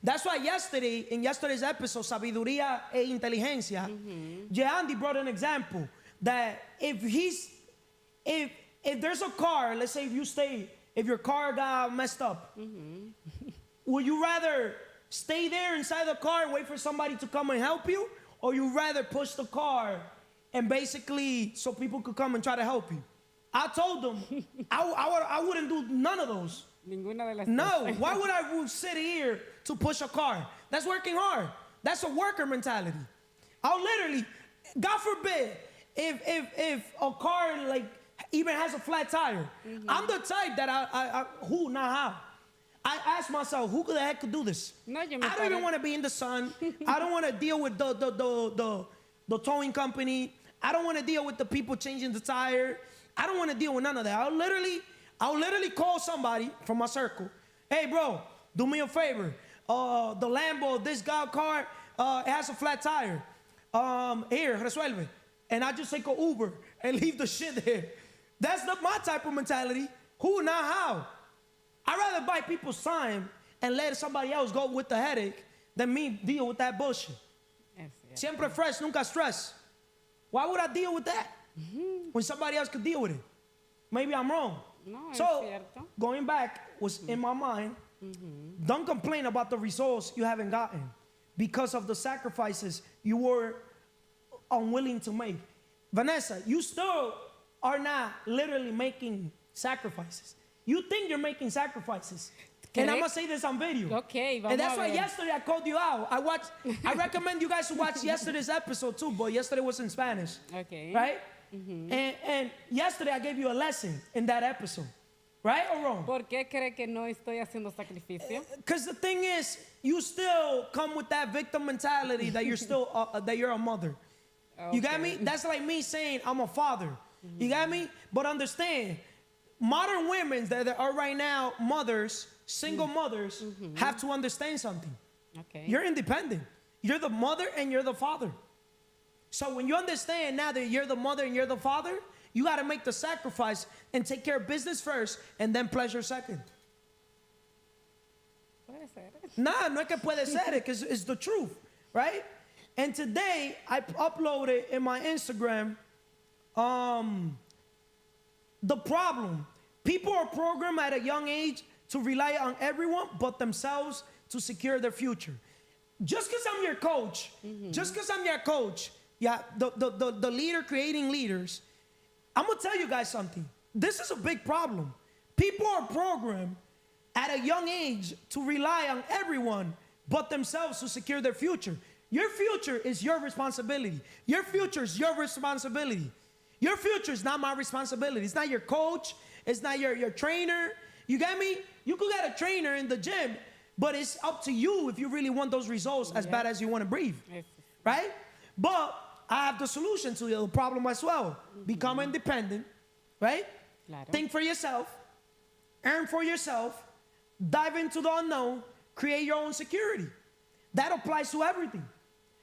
That's why in yesterday's episode, Sabiduría e Inteligencia, Andy brought an example that if there's a car, let's say if your car got messed up, would you rather stay there inside the car and wait for somebody to come and help you? Or you rather push the car and basically so people could come and try to help you? I told them I wouldn't do none of those. Ninguna de las No, dos. why would I sit here to push a car? That's working hard. That's a worker mentality. I'll literally, God forbid, if a car like even has a flat tire, I'm the type that not how. I ask myself, who the heck could do this? No, yo me I don't even paro. want to be in the sun. I don't want to deal with the towing company. I don't want to deal with the people changing the tire. I don't want to deal with none of that. I'll literally call somebody from my circle. Hey, bro, do me a favor. The Lambo, this car, it has a flat tire. Here, resuelve. And I just take an Uber and leave the shit there. That's not my type of mentality. Who, not how. I'd rather buy people's time and let somebody else go with the headache than me deal with that bullshit. Siempre fresh, nunca stress. Why would I deal with that when somebody else could deal with it? Maybe I'm wrong. No, es So, cierto. going back was in my mind, don't complain about the results you haven't gotten because of the sacrifices you were unwilling to make. Vanessa, you still are not literally making sacrifices. You think you're making sacrifices. And I'm going to say this on video. Okay, vamos And that's a why ver. yesterday I called you out. I recommend you guys to watch yesterday's episode too, but yesterday was in Spanish. Okay. Right? And yesterday I gave you a lesson in that episode. Right or wrong? ¿Por qué cree que no estoy haciendo sacrificio? Because the thing is, you still come with that victim mentality that you're still that you're a mother. You got me? That's like me saying I'm a father. You got me? But understand, modern women that are right now mothers, single mothers, have to understand something. Okay. You're independent. You're the mother and you're the father. So when you understand now that you're the mother and you're the father, you got to make the sacrifice and take care of business first and then pleasure second. Puede ser. Nah, no es que puede ser, because it's the truth, right? And today I uploaded in my Instagram the problem. People are programmed at a young age to rely on everyone but themselves to secure their future. Just because I'm your coach, yeah, the leader creating leaders, I'm gonna tell you guys something. This is a big problem. People are programmed at a young age to rely on everyone but themselves to secure their future. Your future is your responsibility. Your future is your responsibility. Your future is not my responsibility. It's not your coach. It's not your trainer. You get me? You could get a trainer in the gym, but it's up to you if you really want those results as bad as you want to breathe. Right? But I have the solution to the problem as well. Become independent, right? Claro. Think for yourself, earn for yourself, dive into the unknown, create your own security. That applies to everything,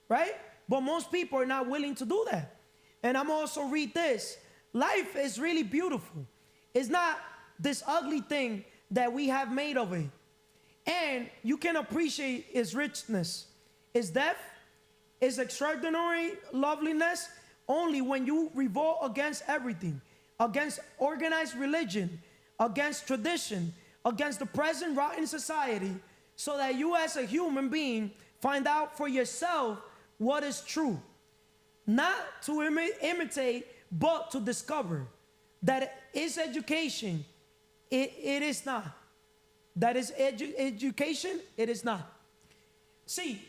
right? But most people are not willing to do that. And I'm also read this. Life is really beautiful. It's not this ugly thing that we have made of it. And you can appreciate its richness, its depth, its extraordinary loveliness only when you revolt against everything, against organized religion, against tradition, against the present rotten society, so that you as a human being find out for yourself what is true. Not to imitate, but to discover that is education. It is not. That is education, it is not. See,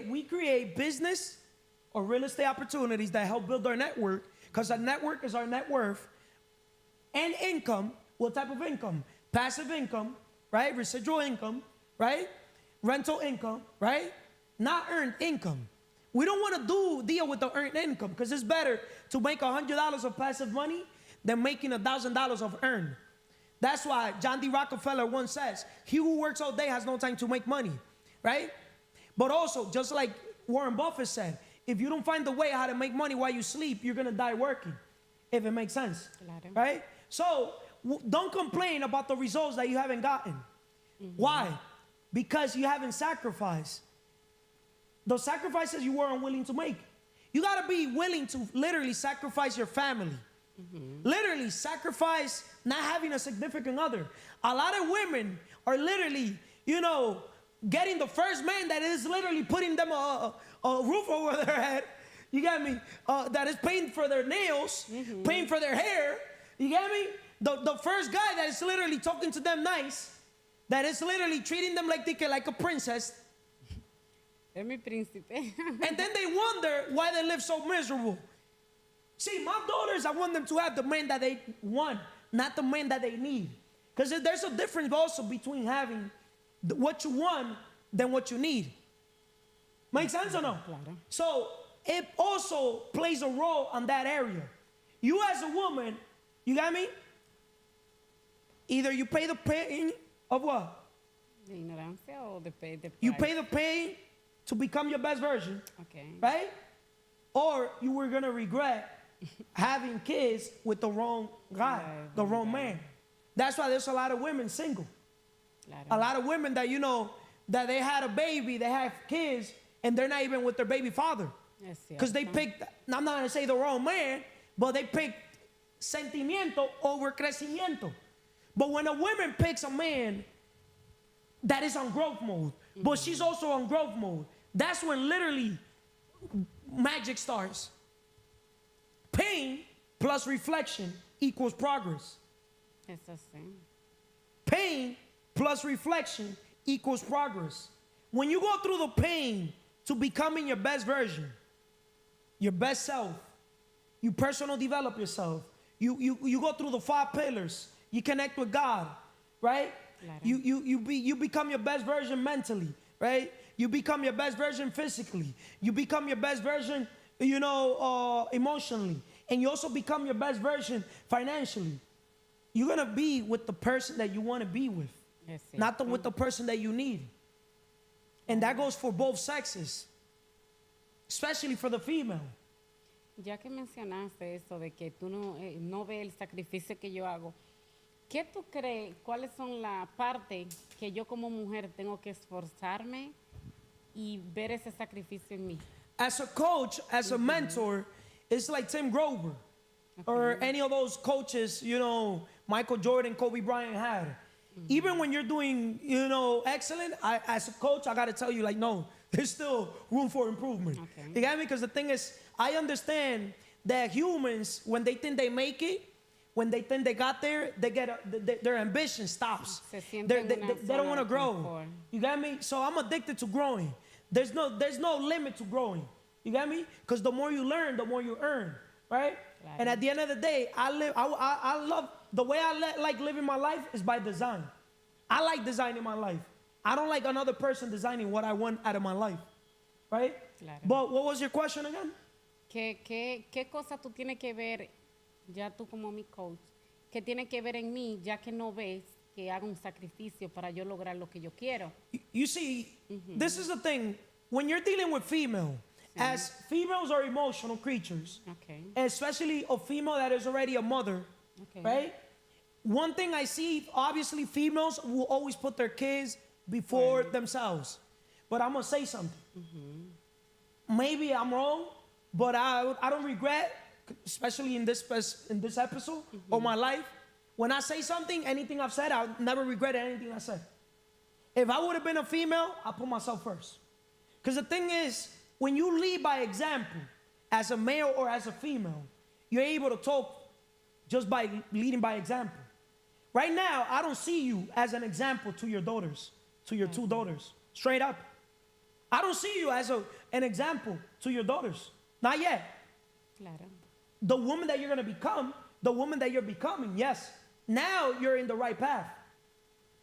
we create business or real estate opportunities that help build our network, because our network is our net worth. And income, what type of income? Passive income, right? Residual income, right? Rental income, right? Not earned income. We don't want to deal with the earned income, because it's better to make $100 of passive money than making $1,000 of earned. That's why John D. Rockefeller once says, he who works all day has no time to make money, right? But also, just like Warren Buffett said, if you don't find the way how to make money while you sleep, you're going to die working, if it makes sense, right? So don't complain about the results that you haven't gotten. Why? Because you haven't sacrificed. The sacrifices you were unwilling to make. You got to be willing to literally sacrifice your family. Literally sacrifice not having a significant other. A lot of women are literally, getting the first man that is literally putting them a roof over their head. You get me? That is paying for their nails, paying for their hair. You get me? The first guy that is literally talking to them nice, that is literally treating them like a princess. Es mi príncipe. And then they wonder why they live so miserable. See, my daughters, I want them to have the man that they want, not the man that they need. Because there's a difference also between having what you want than what you need. Make sense or no? Claro. So it also plays a role on that area. You as a woman, you got me? Either you pay the pain of what? De ignorancia o de You pay the pain to become your best version, Okay. right? Or you were gonna regret having kids with the wrong guy, the wrong man. That's why there's a lot of women single. Claro. A lot of women that that they had a baby, they have kids, and they're not even with their baby father. Because they picked, I'm not gonna say the wrong man, but they picked sentimiento over crecimiento. But when a woman picks a man that is on growth mode, but she's also on growth mode, that's when literally magic starts. Pain plus reflection equals progress. Eso sí. Pain plus reflection equals progress. When you go through the pain to becoming your best version, your best self, you personal develop yourself. You go through the 5 pillars. You connect with God, right? Claro. You become your best version mentally, right? You become your best version physically. You become your best version, emotionally. And you also become your best version financially. You're going to be with the person that you want to be with, not with the person that you need. And that goes for both sexes, especially for the female. Ya que mencionaste eso de que tú no ves el sacrificio que yo hago, ¿qué tú crees? ¿Cuáles son las partes que yo como mujer tengo que esforzarme y ver ese sacrificio en mí. As a coach, as a mentor, it's like Tim Grover or any of those coaches, you know, Michael Jordan, Kobe Bryant had. Even when you're doing, you know, excellent, as a coach, I got to tell you, like, no, there's still room for improvement. Okay. You get me? Because the thing is, I understand that humans, when they think they make it, when they think they got there, they get their ambition stops. Se sienten They una don't zona want to de grow. confort. You get me? So I'm addicted to growing. There's no limit to growing. You get me? Because the more you learn, the more you earn, right? Claro. And at the end of the day, I love the way like living my life is by design. I like designing my life. I don't like another person designing what I want out of my life, right? Claro. But what was your question again? ¿Qué cosa tú tienes que ver, ya tú como mi coach, que tienes que ver en mí, ya que no ves que hago un sacrificio para yo lograr lo que yo quiero? You see, this is the thing. When you're dealing with female, as females are emotional creatures, Okay. especially a female that is already a mother, Okay. right? One thing I see, obviously, females will always put their kids before themselves. But I'm gonna say something. Maybe I'm wrong, but I don't regret, especially in this episode of my life. When I say something, anything I've said, I'll never regret anything I said. If I would have been a female, I put myself first. Because the thing is, when you lead by example, as a male or as a female, you're able to talk just by leading by example. Right now, I don't see you as an example to your daughters, to your two daughters, straight up. I don't see you as an example to your daughters. Not yet. Claro. The woman that you're going to become, the woman that you're becoming, yes. Now you're in the right path.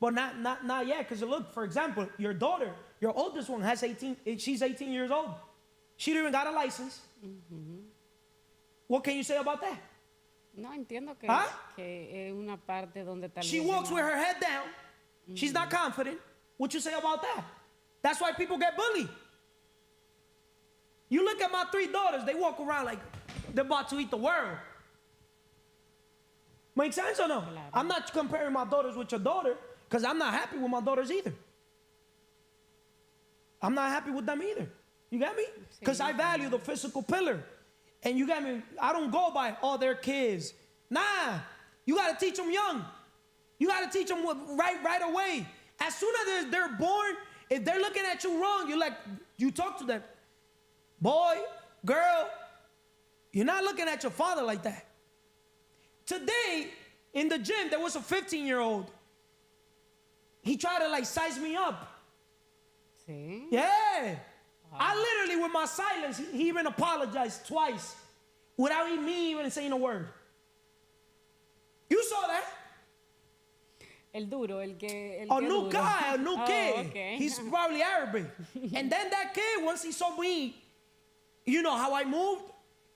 But not yet. Because look, for example, your daughter, your oldest one, she's 18 years old. She didn't even got a license. What can you say about that? No, entiendo que, ¿Ah? que es una parte donde tal She vez walks no- with her head down. She's not confident. What you say about that? That's why people get bullied. You look at my three daughters, they walk around like they're about to eat the world. Make sense or no? Claro. I'm not comparing my daughters with your daughter because I'm not happy with my daughters either. I'm not happy with them either. You get me? Because I value the physical pillar. And you got me, I don't go by all their kids. Nah, you got to teach them young. You got to teach them right away. As soon as they're born, if they're looking at you wrong, you talk to them. Boy, girl, you're not looking at your father like that. Today, in the gym, there was a 15-year-old. He tried to size me up. Sí. Yeah. I literally, with my silence, he even apologized twice without me even saying a word. You saw that? El duro, el que A new duro. guy, a new Oh, kid. okay. He's probably Arabic. And then that kid, once he saw me, you know how I moved,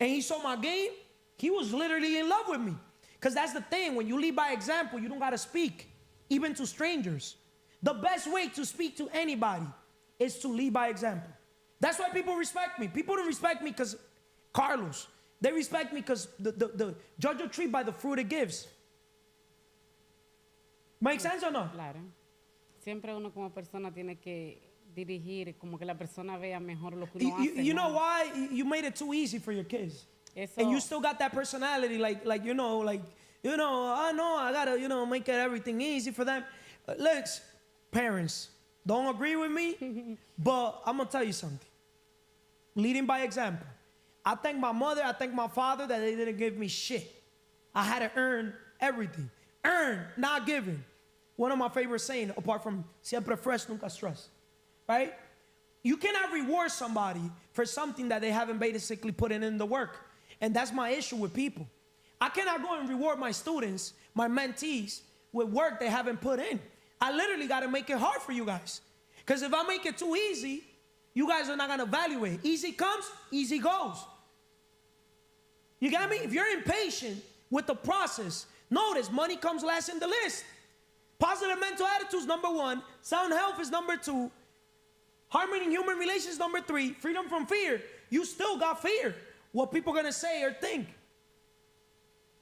and he saw my game, he was literally in love with me. Because that's the thing. When you lead by example, you don't got to speak, even to strangers. The best way to speak to anybody is to lead by example. That's why people respect me. People don't respect me because Carlos. They respect me because the judge a tree by the fruit it gives. Make sense or no? Claro. Siempre uno como persona tiene que dirigir, como que la persona vea mejor lo que uno hace. You know ¿no? why? You made it too easy for your kids. Eso, And you still got that personality, I gotta, make it everything easy for them. Look, parents, don't agree with me, but I'm gonna tell you something. Leading by example. I thank my mother, I thank my father that they didn't give me shit. I had to earn everything. Earn, not given. One of my favorite sayings, apart from siempre fresh, nunca stress. Right? You cannot reward somebody for something that they haven't basically put in the work. And that's my issue with people. I cannot go and reward my students, my mentees, with work they haven't put in. I literally got to make it hard for you guys. Because if I make it too easy, you guys are not going to evaluate. Easy comes, easy goes. You got me? If you're impatient with the process, notice money comes last in the list. Positive mental attitude is number 1. Sound health is number 2. Harmony in human relations number 3. Freedom from fear. You still got fear. What people are going to say or think.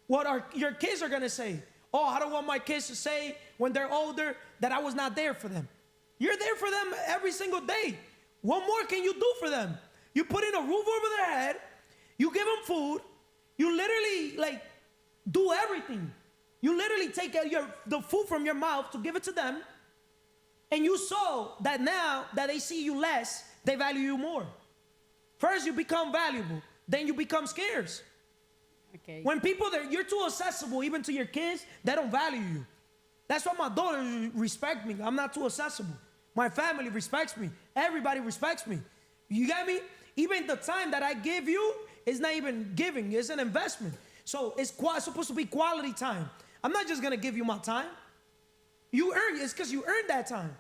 What your kids are going to say. Oh, I don't want my kids to say when they're older that I was not there for them. You're there for them every single day. What more can you do for them? You put in a roof over their head. You give them food. You literally like do everything. You literally take the food from your mouth to give it to them. And you saw that now that they see you less, they value you more. First, you become valuable. Then you become scarce. Okay. When people, you're too accessible, even to your kids, they don't value you. That's why my daughters respect me. I'm not too accessible. My family respects me. Everybody respects me. You get me? Even the time that I give you is not even giving. It's an investment. So it's supposed to be quality time. I'm not just going to give you my time. You earn it. It's because you earned that time.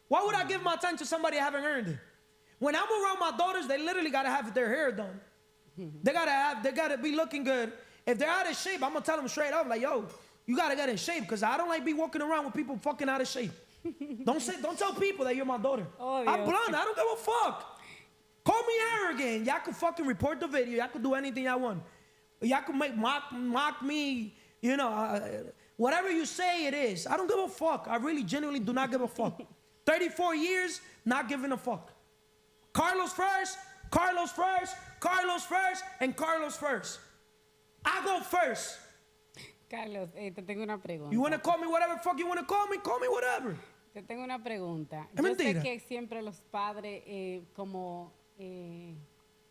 Why would I give my time to somebody I haven't earned it? When I'm around my daughters, they literally got to have their hair done. They gotta be looking good. If they're out of shape, I'm gonna tell them straight up, like, yo, you gotta get in shape, because I don't like be walking around with people fucking out of shape. Don't tell people that you're my daughter. Oh, I'm blunt. I don't give a fuck. Call me arrogant. Y'all can fucking report the video. Y'all can do anything y'all want. Y'all can mock me. You know, whatever you say it is. I don't give a fuck. I really genuinely do not give a fuck. 34 years, not giving a fuck. Carlos first, Carlos first, Carlos first, and Carlos first. I go first. Carlos, te tengo una pregunta. You want to call me whatever fuck you want to call me whatever. Te tengo una pregunta. Es Yo sé mentira. que siempre los padres, como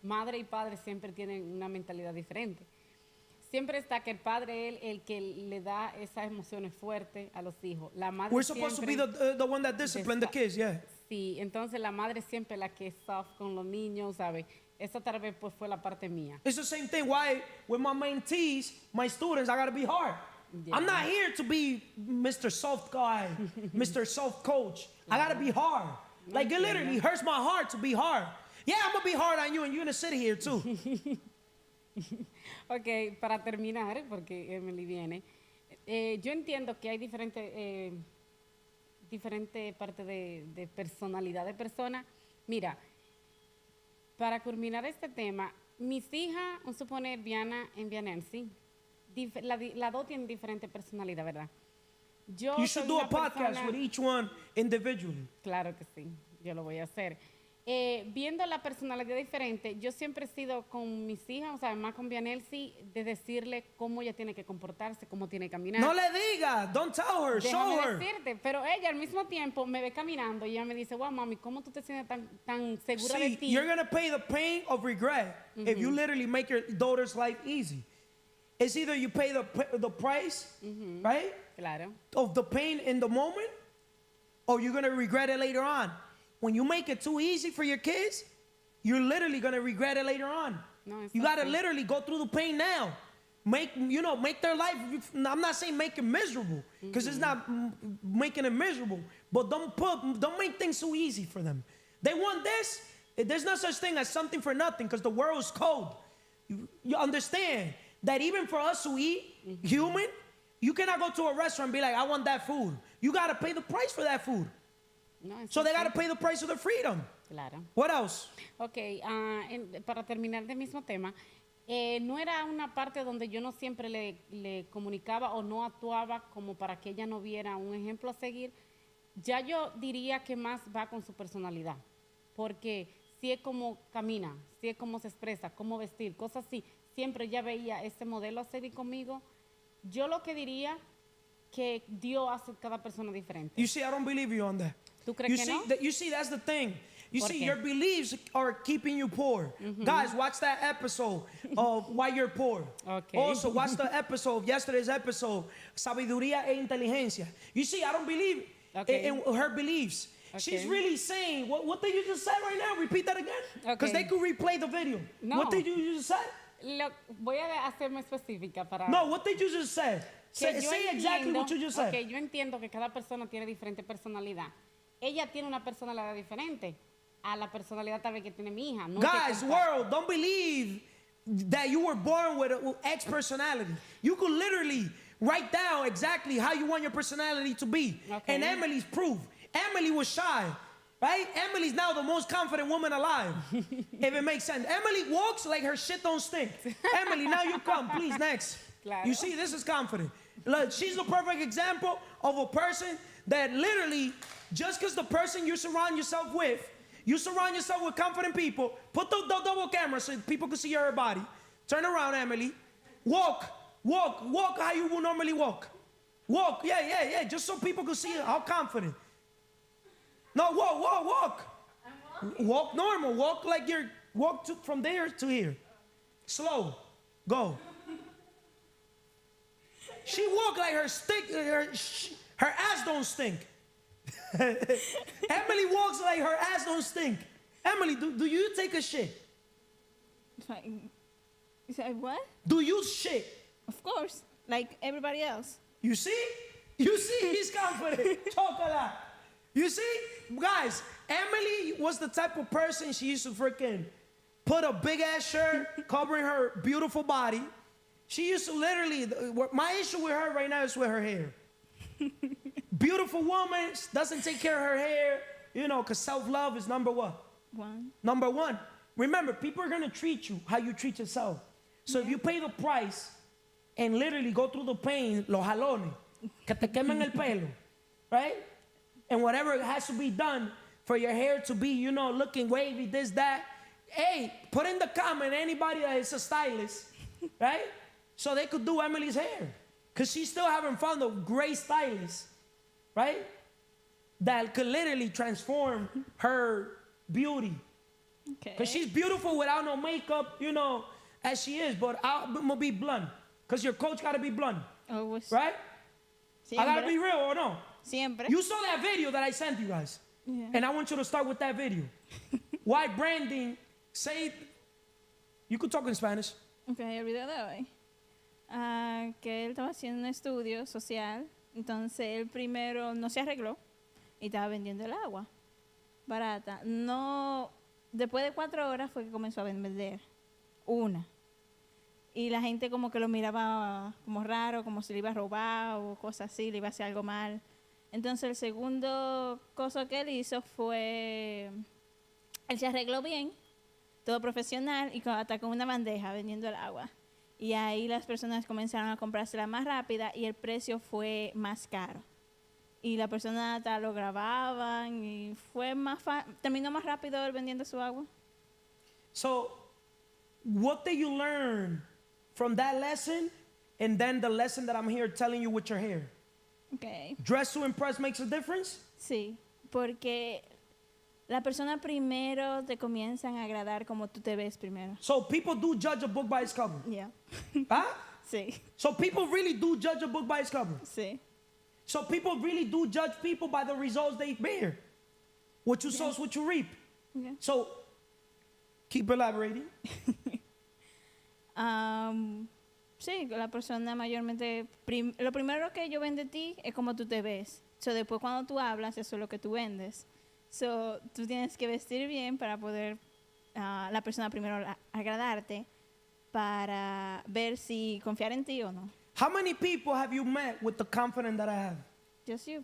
madre y padre, siempre tienen una mentalidad diferente. Siempre está que el padre es el que le da esas emociones fuertes a los hijos. La madre We're supposed to be the one that discipline the kids, yeah. Sí, entonces la madre siempre la que es soft con los niños, ¿sabes? Esa tal vez pues fue la parte mía. It's the same thing. Why, with my mentees, my students, I got to be hard. Yeah. I'm not here to be Mr. Soft guy, Mr. Soft coach. I got to be hard. Like, it literally hurts my heart to be hard. Yeah, I'm going to be hard on you, and you're going to sit here, too. Ok, para terminar, porque Emily viene, yo entiendo que hay diferentes partes de personalidad de persona. Mira, para culminar este tema, mis hijas, vamos a suponer Viana y Vianelsi, las dos tienen diferente personalidad, ¿verdad? Yo You should do a podcast with each one individually. Claro que sí, yo lo voy a hacer. Viendo la personalidad diferente, yo siempre he sido con mis hijas, o sea, más con Vianelsi, de decirle cómo ella tiene que comportarse, cómo tiene que caminar. No le diga, don't tell her, show her. Decirte, pero ella al mismo tiempo me ve caminando y ella me dice, wow, mami, ¿cómo tú te sientes tan segura de See, ti? you're going to pay the pain of regret if you literally make your daughter's life easy. It's either you pay the price, right, Claro. of the pain in the moment, or you're going to regret it later on. When you make it too easy for your kids, you're literally going to regret it later on. No, it's You not got to true. literally go through the pain now. Make their life, I'm not saying make it miserable, because it's not making it miserable, but don't make things so easy for them. They want this. There's no such thing as something for nothing, because the world is cold. You understand that even for us who eat human, you cannot go to a restaurant and be like, I want that food. You got to pay the price for that food. No, So they got to pay the price of their freedom. Claro. What else? Ok, para terminar del mismo tema, no era una parte donde yo no siempre le comunicaba o no actuaba como para que ella no viera un ejemplo a seguir. Ya yo diría que más va con su personalidad, porque si es como camina, si es como se expresa, cómo vestir, cosas así, siempre ya veía ese modelo a seguir conmigo. Yo lo que diría que Dios hace cada persona diferente. You see, I don't believe you on that. ¿Tú crees que no? You see, that's the thing. You ¿Por see, qué? your beliefs are keeping you poor. Guys, watch that episode of Why You're Poor. Okay. Also, watch the episode of yesterday's episode, Sabiduría e Inteligencia. You see, I don't believe Okay. in her beliefs. She's Okay. really saying, what did you just say right now? Repeat that again? Because Okay. they could replay the video. No. What did you just say? Voy a hacerme específica para... No, what did you just say? que yo Say exactly entiendo- what you just said. Ok, yo entiendo que cada persona tiene diferente personalidad. Ella tiene una personalidad diferente a la personalidad tal vez que tiene mi hija. No es que Guys, world, don't believe that you were born with an X personality. You could literally write down exactly how you want your personality to be. Okay. And Emily's proof. Emily was shy, right? Emily's now the most confident woman alive, if it makes sense. Emily walks like her shit don't stink. Emily, now you come, please, next. Claro. You see, this is confident. Look, she's the perfect example of a person that literally, just because the person you surround yourself with, You surround yourself with confident people. Put the double camera so people can see your body. Turn around, Emily. Walk how you would normally walk. Walk, yeah. Just so people can see how confident. No, walk. Walk normal. Walk like you're from there to here. Slow. Go. She walk like her ass don't stink. Emily walks like her ass don't stink. Emily, do you take a shit? You say what? Do you shit? Of course, like everybody else. You see? He's confident. Talk a lot. You see? Guys, Emily was the type of person she used to freaking put a big ass shirt covering her beautiful body. She used to literally, my issue with her right now is with her hair. Beautiful woman, doesn't take care of her hair, because self-love is number one. Number one. Remember, people are going to treat you how you treat yourself. So if you pay the price and literally go through the pain, los jalones, que te quemen el pelo, right? And whatever has to be done for your hair to be, looking wavy, this, that. Hey, put in the comment anybody that is a stylist, right? So they could do Emily's hair. Because she's still haven't found a great stylist, right? That could literally transform her beauty. Okay. Because she's beautiful without no makeup, as she is. But I'm going to be blunt. Because your coach got to be blunt. Always. Right? Siempre. I got to be real or no? Siempre. You saw that video that I sent you guys. Yeah. And I want you to start with that video. Why branding, you could talk in Spanish. Okay, el video de hoy. Que él estaba haciendo un estudio social. Entonces él primero no se arregló y estaba vendiendo el agua barata. No, después de 4 horas fue que comenzó a vender una. Y la gente como que lo miraba como raro, como si le iba a robar o cosas así, le iba a hacer algo mal. Entonces el segundo cosa que él hizo fue, él se arregló bien, todo profesional y hasta con una bandeja vendiendo el agua. Y ahí las personas comenzaron a comprársela más rápida y el precio fue más caro. Y la persona hasta lo grababan y fue terminó más rápido él vendiendo su agua. So, what did you learn from that lesson and then the lesson that I'm here telling you with your hair? Okay. Dress to impress makes a difference? Sí, porque la persona primero te comienzan a agradar como tú te ves primero. So people do judge a book by its cover? Yeah. Huh? Sí. So people really do judge a book by its cover? Sí. So people really do judge people by the results they bear. What you sow is what you reap. Yeah. So, keep elaborating. Sí, la persona mayormente, lo primero que ellos ven de ti es cómo tú te ves. So, después cuando tú hablas, eso es lo que tú vendes. So, tú tienes que vestir bien para poder, la persona primero agradarte, para ver si confiar en ti o no. How many people have you met with the confidence that I have? Just you.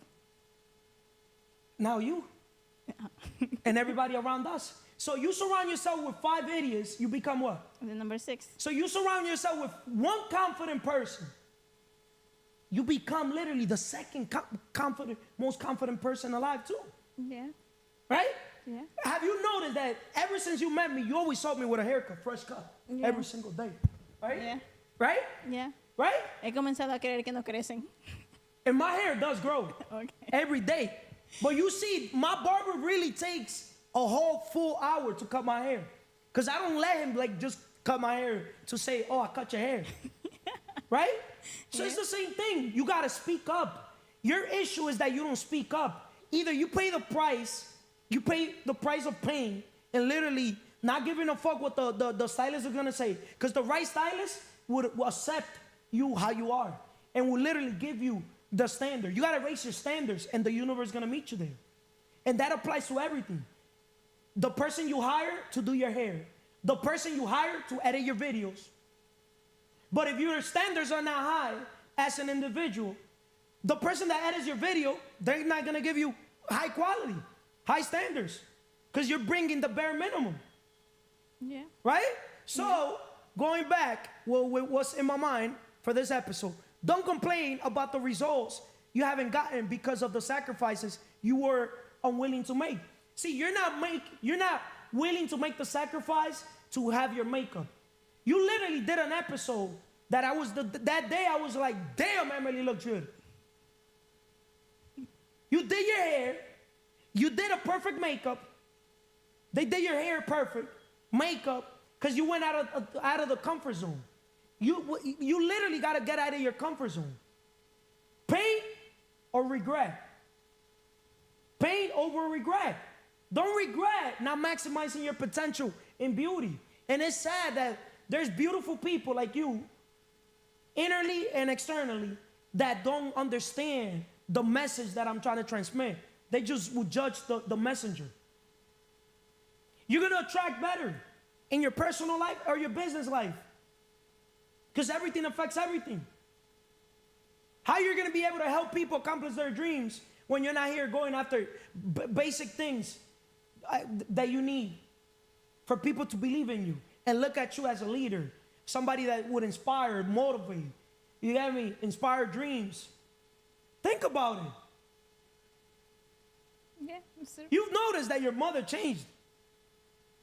Now you. And everybody around us. So you surround yourself with 5 idiots, you become what? The number 6. So you surround yourself with one confident person, you become literally the second most confident person alive too. Yeah. Right? Yeah. Have you noticed that ever since you met me, you always saw me with a haircut, fresh cut, every single day? Right? Yeah. Right? Yeah. Right? He comenzado a creer que no crecen. And my hair does grow Okay. every day. But you see, my barber really takes a whole full hour to cut my hair. Because I don't let him just cut my hair to say, oh, I cut your hair. Right? So it's the same thing. You got to speak up. Your issue is that you don't speak up. Either you pay the price of pain and literally not giving a fuck what the stylist is going to say. Because the right stylist will accept you how you are and will literally give you the standard. You got to raise your standards and the universe is going to meet you there. And that applies to everything. The person you hire to do your hair. The person you hire to edit your videos. But if your standards are not high as an individual, the person that edits your video, they're not going to give you high quality, high standards. Because you're bringing the bare minimum. Yeah. Right? So, going back, what's in my mind for this episode, don't complain about the results you haven't gotten because of the sacrifices you were unwilling to make. See, you're not willing to make the sacrifice to have your makeup. You literally did an episode that that day I was like, damn, Emily looked good. You did your hair. You did a perfect makeup. They did your hair perfect, makeup, because you went out of the comfort zone. You literally got to get out of your comfort zone. Pain or regret? Pain over regret. Don't regret not maximizing your potential in beauty. And it's sad that there's beautiful people like you, innerly and externally, that don't understand the message that I'm trying to transmit. They just will judge the messenger. You're going to attract better in your personal life or your business life. Because everything affects everything. How you're going to be able to help people accomplish their dreams when you're not here going after basic things that you need for people to believe in you and look at you as a leader, somebody that would inspire, motivate, you get me, inspire dreams. Think about it. Yeah, You've noticed that your mother changed.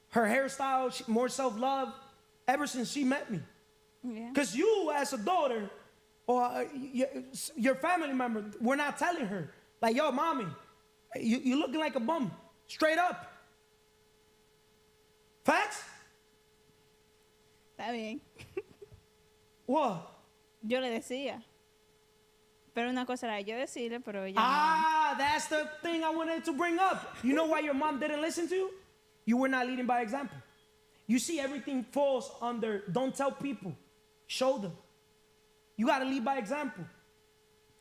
Her hairstyle, more self-love, ever since she met me. Yeah. Because you, as a daughter, or your family member, we're not telling her, like, yo, mommy, you looking like a bum, straight up. Facts? Está bien. What? Yo le decía. Pero una cosa era yo decirle, pero ella That's the thing I wanted to bring up. You know why your mom didn't listen to you? You were not leading by example. You see, everything falls under don't tell people, show them. You got to lead by example.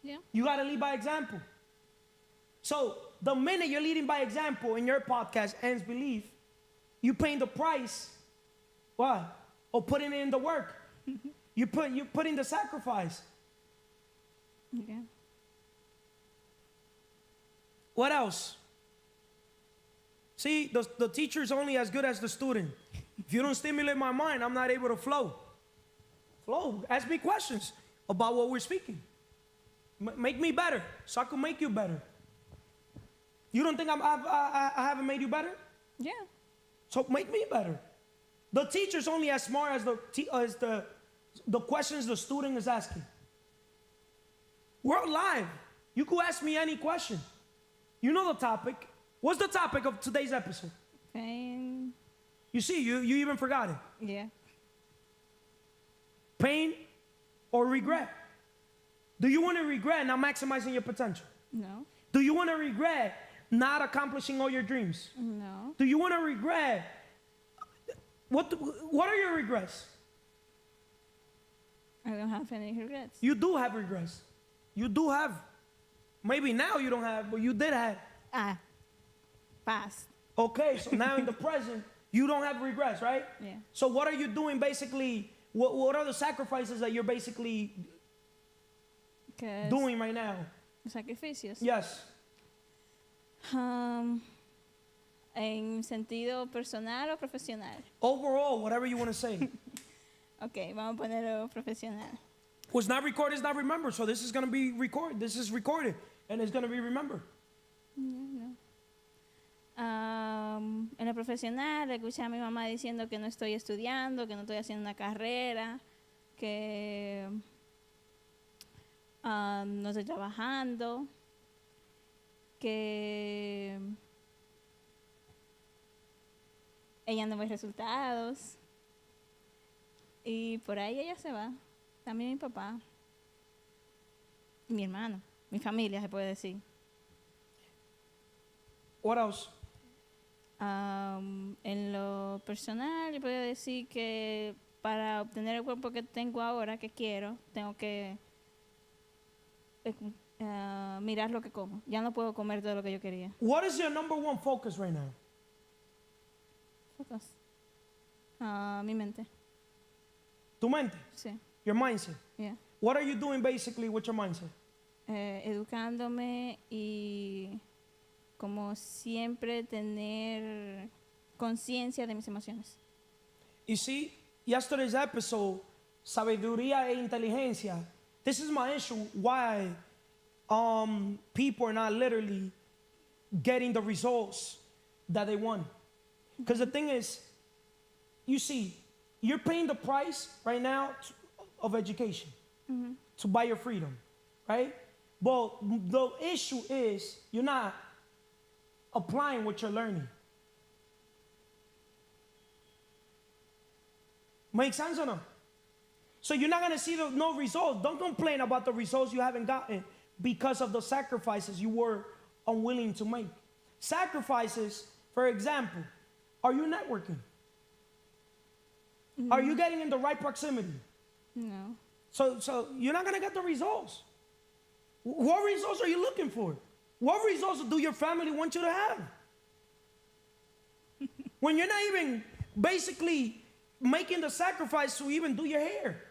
Yeah. You got to lead by example. So the minute you're leading by example in your podcast, Ends Believe, you paying the price, what? Or putting in the work. you put in the sacrifice. Yeah. What else? See, the teacher is only as good as the student. If you don't stimulate my mind, I'm not able to flow. Ask me questions about what we're speaking. Make me better so I can make you better. You don't think I haven't made you better? Yeah. So make me better. The teacher's only as smart as the questions the student is asking. We're live. You could ask me any question. You know the topic. What's the topic of today's episode? Pain. You see, you even forgot it. Yeah. Pain or regret? Do you want to regret not maximizing your potential? No. Do you want to regret not accomplishing all your dreams? No. Do you want to regret? What are your regrets? I don't have any regrets. You do have regrets. You do have. Maybe now you don't have, but you did have. Past. Okay, so now in the present, you don't have regrets, right? Yeah. So what are you doing basically? What are the sacrifices that you're basically doing right now? Sacrificios. Yes. En sentido personal o profesional. Overall, whatever you want to say. Ok, vamos a ponerlo profesional. What's not recorded is not remembered. So this is going to be recorded. This is recorded, and it's going to be remembered. No. En lo profesional, escuché a mi mamá diciendo que no estoy estudiando, que no estoy haciendo una carrera, que no estoy trabajando, que ella no ve resultados. Y por ahí ella se va. También mi papá, mi hermano, mi familia se puede decir. What else? En lo personal, yo puedo decir que para obtener el cuerpo que tengo ahora, que quiero, tengo que mirar lo que como. Ya no puedo comer todo lo que yo quería. What is your number one focus right now? Focus. Mi mente. Tu mente? Sí. Your mindset? Yeah. What are you doing basically with your mindset? Educándome y como siempre tener conciencia de mis emociones. You see, yesterday's episode, sabiduría e inteligencia. This is my issue. Why people are not literally getting the results that they want. Because the thing is, you see, you're paying the price right now of education to buy your freedom, right? But the issue is you're not applying what you're learning. Make sense or no? So you're not going to see no results. Don't complain about the results you haven't gotten because of the sacrifices you were unwilling to make. Sacrifices, for example, are you networking? Are you getting in the right proximity? No. So you're not going to get the results. What results are you looking for? What results do your family want you to have? When you're not even basically making the sacrifice to even do your hair.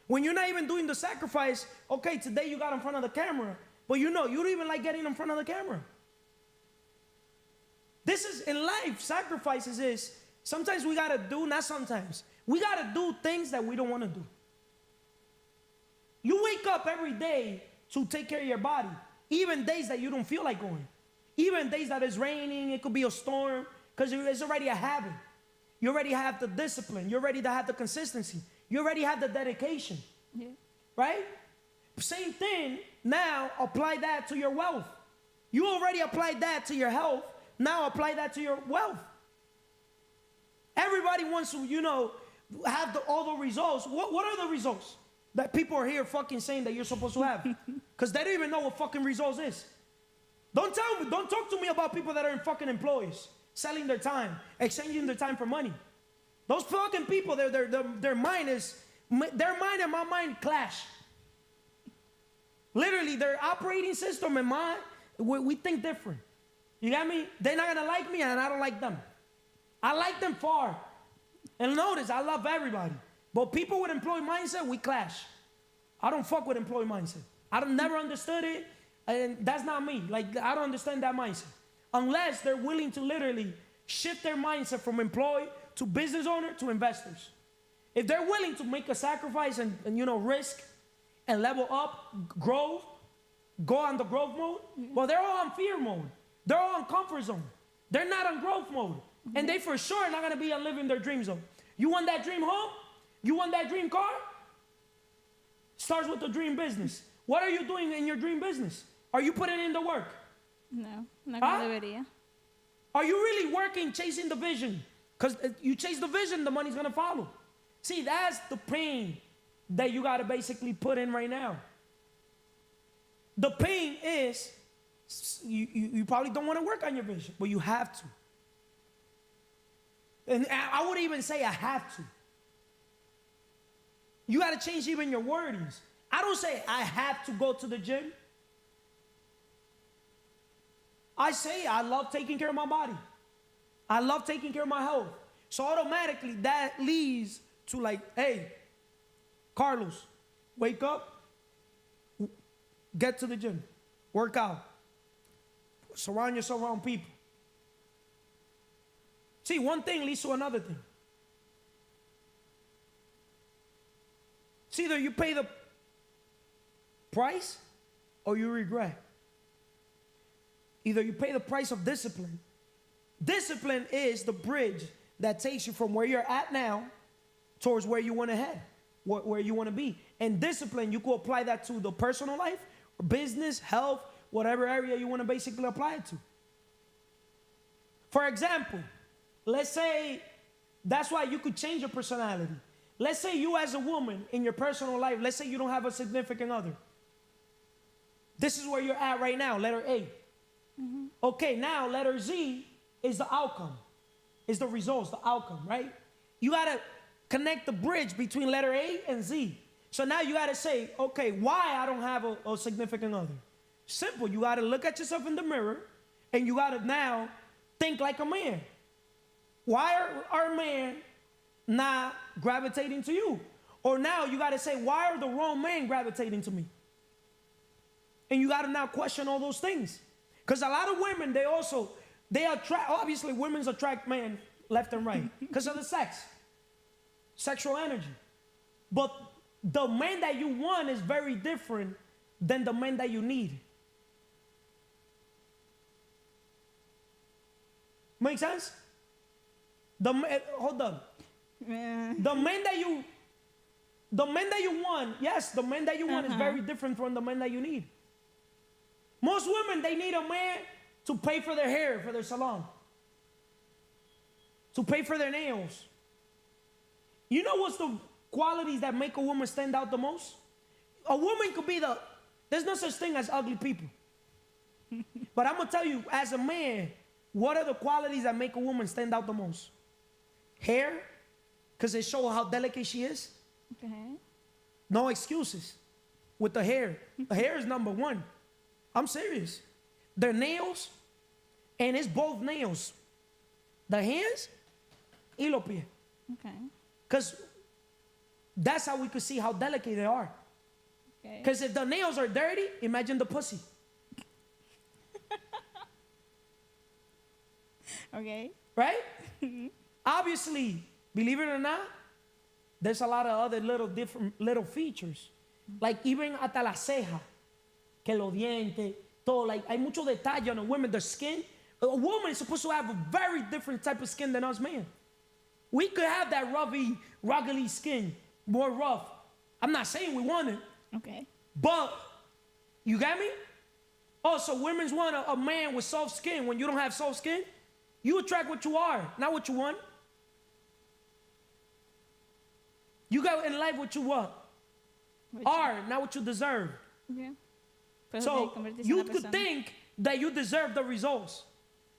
When you're not even doing the sacrifice, okay, today you got in front of the camera, but you don't even like getting in front of the camera. This is, in life, sacrifices is, sometimes we got to do, not sometimes, we got to do things that we don't want to do. You wake up every day to take care of your body, even days that you don't feel like going. Even days that it's raining, it could be a storm, because it's already a habit. You already have the discipline. You already have the consistency. You already have the dedication. Yeah. Right? Same thing, now apply that to your wealth. You already applied that to your health, now apply that to your wealth. Everybody wants to, have all the results. What are the results that people are here fucking saying that you're supposed to have? Because they don't even know what fucking results is. Don't talk to me about people that are in fucking employees, selling their time, exchanging their time for money. Those fucking people, their mind and my mind clash. Literally, their operating system and mine, we think different. You got me? They're not gonna like me, and I don't like them. I like them far. And notice, I love everybody. But people with employee mindset, we clash. I don't fuck with employee mindset. I never understood it, and that's not me. Like, I don't understand that mindset. Unless they're willing to literally shift their mindset from employee to business owner to investors. If they're willing to make a sacrifice and risk and level up, grow, go on the growth mode, well, they're all on fear mode. They're all on comfort zone. They're not on growth mode. And they for sure are not going to be on living their dream zone. You want that dream home? You want that dream car? Starts with the dream business. What are you doing in your dream business? Are you putting in the work? No, no debería. Are you really working, chasing the vision? Because you chase the vision, the money's going to follow. See, that's the pain that you got to basically put in right now. The pain is you probably don't want to work on your vision, but you have to. And I would even say I have to. You got to change even your wordings. I don't say I have to go to the gym. I say I love taking care of my body. I love taking care of my health. So automatically that leads to like, hey, Carlos, wake up, get to the gym, work out, surround yourself around people. See, one thing leads to another thing. It's either you pay the price or you regret. Either you pay the price of discipline. Discipline is the bridge that takes you from where you're at now towards where you want to head, where you want to be. And discipline, you could apply that to the personal life, business, health, whatever area you want to basically apply it to. For example, let's say that's why you could change your personality. Let's say you as a woman in your personal life, let's say you don't have a significant other. This is where you're at right now, letter A. Mm-hmm. Okay, now letter Z is the outcome. Is the results, the outcome, right? You got to connect the bridge between letter A and Z. So now you got to say, okay, why I don't have a significant other? Simple. You got to look at yourself in the mirror and you got to now think like a man. Why are men not gravitating to you? Or now you got to say, why are the wrong men gravitating to me? And you got to now question all those things. Because a lot of women, they attract, obviously women attract men left and right because of the sex, sexual energy. But the man that you want is very different than the man that you need. Make sense? Hold on. The man that you want, yes, the man that you want is very different from the man that you need. Most women, they need a man to pay for their hair, for their salon, to pay for their nails. You know what's the qualities that make a woman stand out the most? A woman could be there's no such thing as ugly people. But I'm going to tell you, as a man, what are the qualities that make a woman stand out the most? Hair, because it shows how delicate she is. Okay. No excuses with the hair. The hair is number one. I'm serious. Their nails, and it's both nails. The hands y los pies. Okay. Because that's how we could see how delicate they are. Okay. Because if the nails are dirty, imagine the pussy. Okay. Right? Obviously, believe it or not, there's a lot of other different little features. Like even hasta la ceja, que los dientes, todo. Like, hay mucho detalle on a woman, their skin. A woman is supposed to have a very different type of skin than us men. We could have that ruggly skin, more rough. I'm not saying we want it. Okay. But, you got me? Oh, so women want a man with soft skin. When you don't have soft skin, you attract what you are, not what you want. You got in life what you want. Are, not what you deserve. Yeah. So you could think that you deserve the results,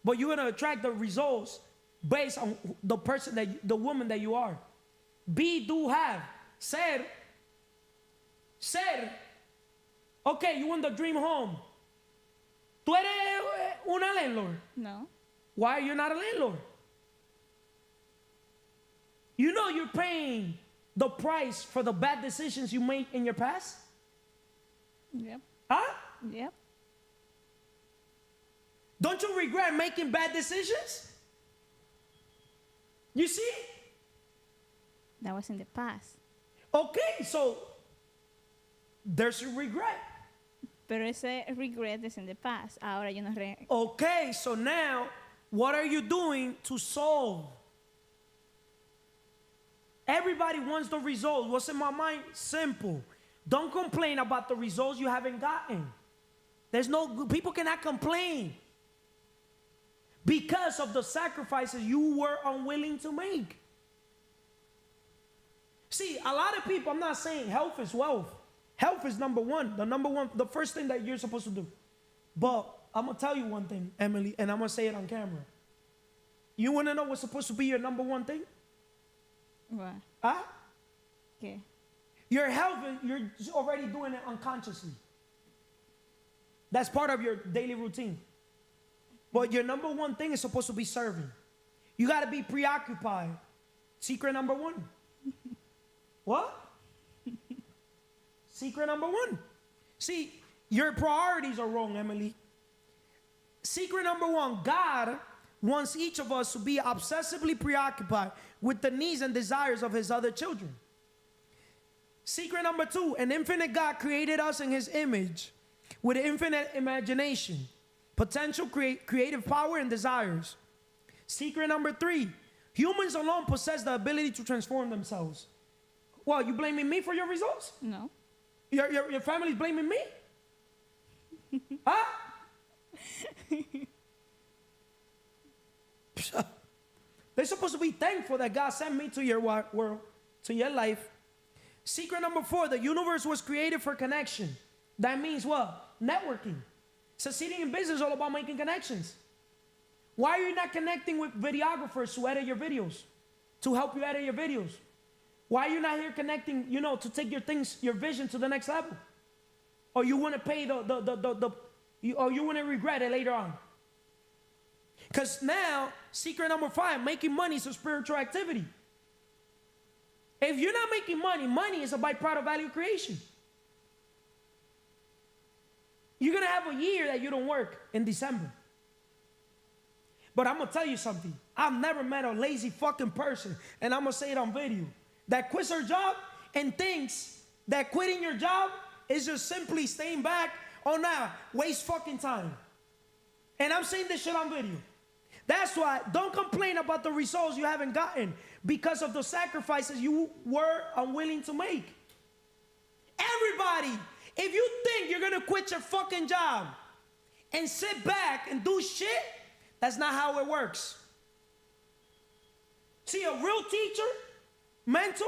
but you're gonna attract the results based on the person the woman that you are. Be, do, have. Ser. Okay, you want the dream home. ¿Tú eres una landlord? No. Why are you not a landlord? You know you're paying the price for the bad decisions you made in your past? Yep. Huh? Yep. Don't you regret making bad decisions? You see? That was in the past. Okay, so there's a regret. Pero ese regret is in the past. Ahora yo no Okay, so now, what are you doing to solve? Everybody wants the results. What's in my mind? Simple. Don't complain about the results you haven't gotten. People cannot complain because of the sacrifices you were unwilling to make. See, a lot of people, I'm not saying health is wealth. Health is number one, the first thing that you're supposed to do. But I'm going to tell you one thing, Emily, and I'm going to say it on camera. You want to know what's supposed to be your number one thing? What? Huh? Okay. Your health, you're already doing it unconsciously. That's part of your daily routine. But your number one thing is supposed to be serving. You got to be preoccupied. Secret number one. What? Secret number one. See, your priorities are wrong, Emily. Secret number one, God wants each of us to be obsessively preoccupied with the needs and desires of his other children. Secret number two, an infinite God created us in his image with infinite imagination, potential, creative power, and desires. Secret number three, humans alone possess the ability to transform themselves. Well, you blaming me for your results? No. Your family's blaming me? Huh? They're supposed to be thankful that God sent me to your world, to your life. Secret number four, the universe was created for connection. That means what? Networking. Succeeding in business is all about making connections. Why are you not connecting with videographers to edit your videos? To help you edit your videos? Why are you not here connecting, to take your vision to the next level? Or you want to pay or you want to regret it later on? Because now, secret number five, making money is a spiritual activity. If you're not making money, money is a byproduct of value creation. You're going to have a year that you don't work in December. But I'm going to tell you something. I've never met a lazy fucking person, and I'm going to say it on video, that quits her job and thinks that quitting your job is just simply staying back or not, waste fucking time. And I'm saying this shit on video. That's why don't complain about the results you haven't gotten because of the sacrifices you were unwilling to make. Everybody, if you think you're gonna quit your fucking job and sit back and do shit, that's not how it works. See, a real teacher, mentor,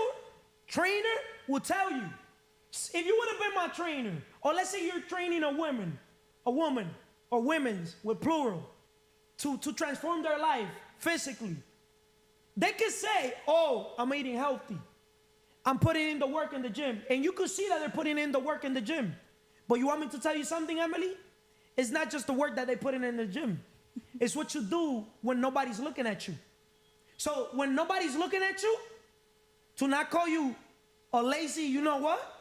trainer will tell you, if you would have been my trainer, or let's say you're training a woman, or women's with plural, to transform their life physically, they could say, oh, I'm eating healthy. I'm putting in the work in the gym. And you could see that they're putting in the work in the gym. But you want me to tell you something, Emily? It's not just the work that they put in the gym. It's what you do when nobody's looking at you. So when nobody's looking at you, to not call you a lazy, you know what?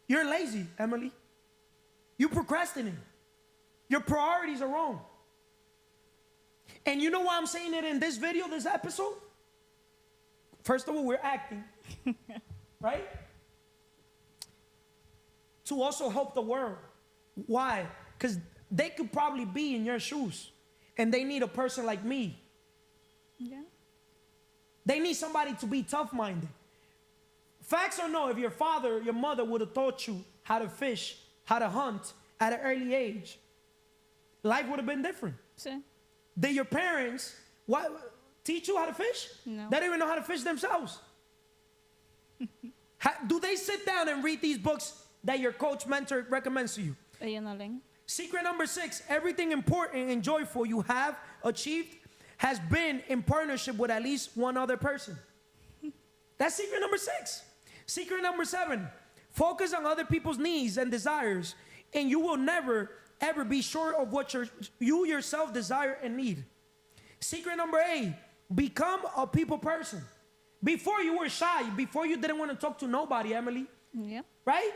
You're lazy, Emily. You procrastinate. Your priorities are wrong. And you know why I'm saying it in this video, this episode? First of all, we're acting, right? To also help the world. Why? Because they could probably be in your shoes, and they need a person like me. Yeah. They need somebody to be tough-minded. Facts or no, if your father, your mother would have taught you how to fish, how to hunt at an early age, life would have been different. Sí. Did your parents teach you how to fish? No. They don't even know how to fish themselves. Do they sit down and read these books that your coach, mentor recommends to you? Ellos no leen. Secret number 6, everything important and joyful you have achieved has been in partnership with at least one other person. That's secret number 6. Secret number 7, focus on other people's needs and desires, and you will never, ever be short of what you yourself desire and need. Secret number 8, become a people person. Before you were shy, before you didn't want to talk to nobody, Emily, Yeah. right?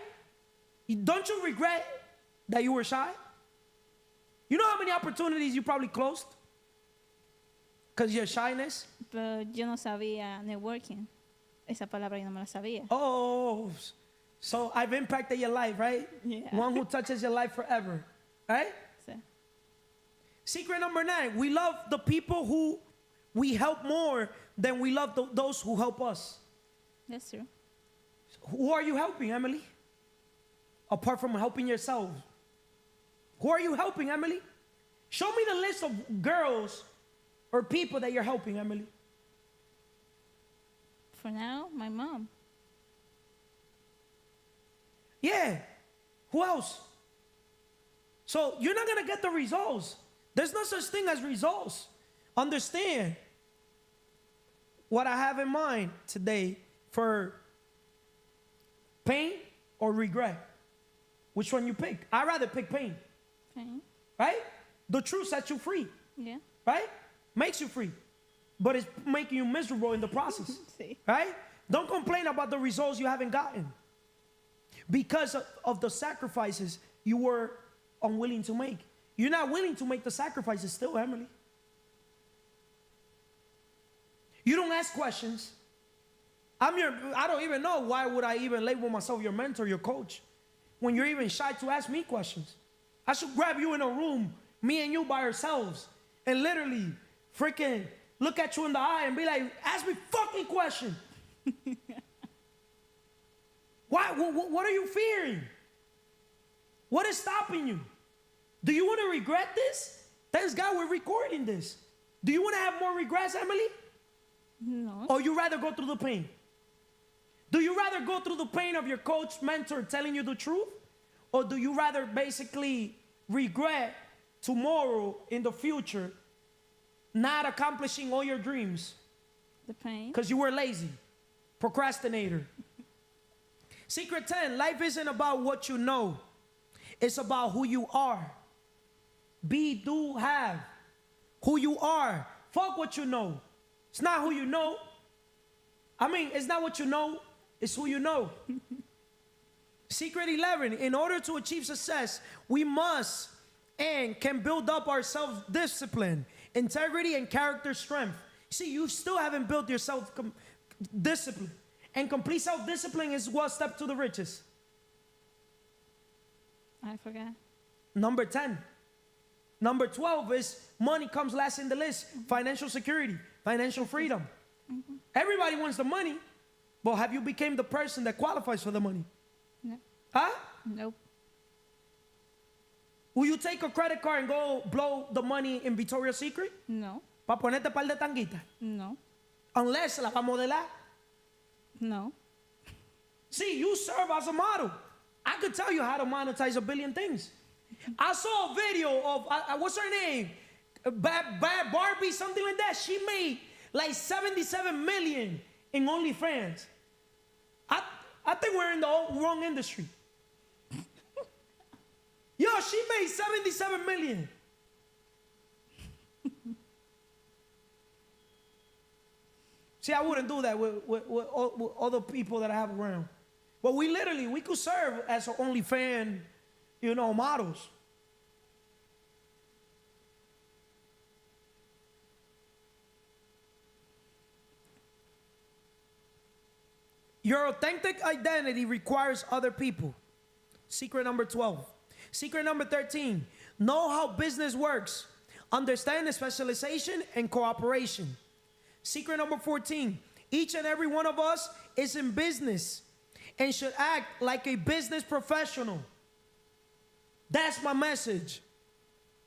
Don't you regret that you were shy? You know how many opportunities you probably closed? Because of your shyness? Pero yo no sabía networking. Esa palabra yo no me la sabía. Oh, so I've impacted your life, right? Yeah. One who touches your life forever, right? Sí. Secret number 9, we love the people who we help more than we love those who help us. That's true. Who are you helping, Emily? Apart from helping yourself. Who are you helping, Emily? Show me the list of girls or people that you're helping, Emily. For now, my mom. Yeah. Who else? So you're not going to get the results. There's no such thing as results. Understand what I have in mind today for pain or regret. Which one you pick? I'd rather pick pain. Okay. Right? The truth sets you free. Yeah. Right? Makes you free. But it's making you miserable in the process. Sí. Right? Don't complain about the results you haven't gotten. Because of the sacrifices you were unwilling to make. You're not willing to make the sacrifices still, Emily. You don't ask questions. I don't even know why would I even label myself your mentor, your coach, when you're even shy to ask me questions. I should grab you in a room, me and you by ourselves, and literally freaking look at you in the eye and be like, ask me fucking questions. Why? What are you fearing? What is stopping you? Do you want to regret this? Thanks God we're recording this. Do you want to have more regrets, Emily? No. Or you rather go through the pain? Do you rather go through the pain of your coach, mentor telling you the truth? Or do you rather basically regret tomorrow in the future not accomplishing all your dreams? The pain. Because you were lazy, procrastinator. Secret 10, life isn't about what you know. It's about who you are. Be, do, have. Who you are. Fuck what you know. It's not who you know. I mean, it's not what you know. It's who you know. Secret 11, in order to achieve success, we must and can build up our self-discipline, integrity, and character strength. See, you still haven't built your self-discipline. And complete self-discipline is what step to the riches. I forgot. Number 10. Number 12 is money comes last in the list. Financial security, financial freedom. Everybody wants the money, but have you become the person that qualifies for the money? No. Huh? Nope. Will you take a credit card and go blow the money in Victoria's Secret? No. ¿Para ponerte par de tanguitas? No. Unless la va a modelar. No. See, you serve as a model. I could tell you how to monetize a billion things. I saw a video of, what's her name? Bad Barbie, something like that. She made like 77 million in OnlyFans. I think we're in the wrong industry. Yo, she made 77 million. See, I wouldn't do that with other people that I have around. But we could serve as OnlyFans, models. Your authentic identity requires other people. Secret number 12. Secret number 13. Know how business works. Understand the specialization and cooperation. Secret number 14. Each and every one of us is in business and should act like a business professional. That's my message.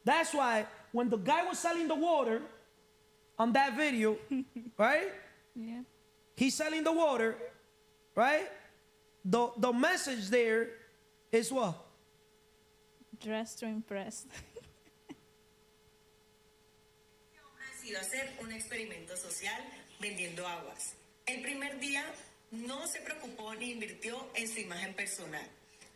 That's why when the guy was selling the water on that video, right? Yeah. He's selling the water, right? The message there is what? Dressed to impress. Decidió hacer un experimento social vendiendo aguas. El primer día no se preocupó ni invirtió en su imagen personal.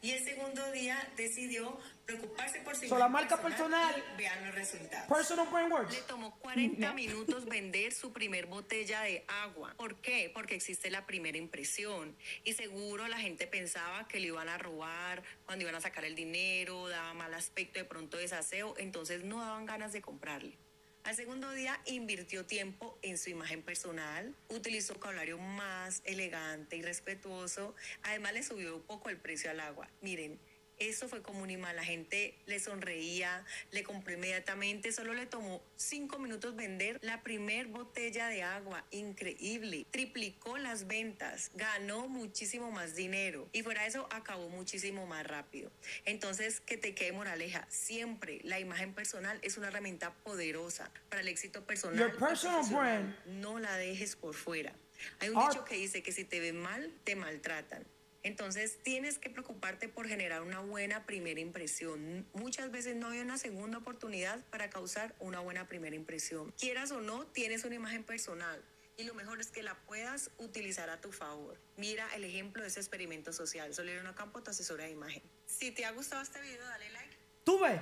Y el segundo día decidió preocuparse por su So, imagen la marca personal personal, y vean los resultados. personal brand works. Le tomó 40 minutos vender su primer botella de agua. ¿Por qué? Porque existe la primera impresión. Y seguro la gente pensaba que le iban a robar, cuando iban a sacar el dinero, daba mal aspecto, de pronto desaseo, entonces no daban ganas de comprarle. Al segundo día invirtió tiempo en su imagen personal, utilizó vocabulario más elegante y respetuoso, además le subió un poco el precio al agua. Miren, eso fue como un imán, la gente le sonreía, le compró inmediatamente, solo le tomó 5 minutos vender la primer botella de agua, increíble, triplicó las ventas, ganó muchísimo más dinero y fuera de eso acabó muchísimo más rápido. Entonces, que te quede moraleja, siempre la imagen personal es una herramienta poderosa para el éxito personal. Your personal brand. No la dejes por fuera. Hay un Art- dicho que dice que si te ven mal, te maltratan. Entonces tienes que preocuparte por generar una buena primera impresión. Muchas veces no hay una segunda oportunidad para causar una buena primera impresión. Quieras o no, tienes una imagen personal y lo mejor es que la puedas utilizar a tu favor. Mira el ejemplo de ese experimento social. Solero Campo, tu asesora de imagen. Si te ha gustado este video, dale like. Tú ves.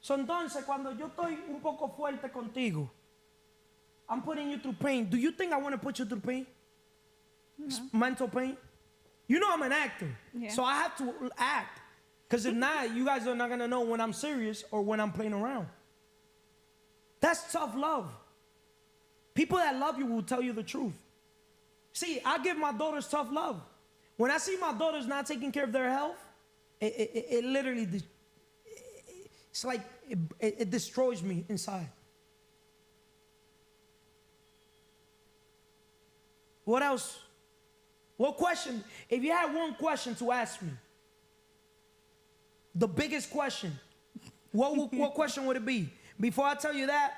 So, entonces, cuando yo estoy un poco fuerte contigo, I'm putting you through pain. Do you think I want to put you through pain? Mental pain? You know I'm an actor, Yeah. so I have to act. Because if not, you guys are not going to know when I'm serious or when I'm playing around. That's tough love. People that love you will tell you the truth. See, I give my daughters tough love. When I see my daughters not taking care of their health, it literally, it's like it destroys me inside. What else? What question? If you had one question to ask me, the biggest question, what question would it be? Before I tell you that,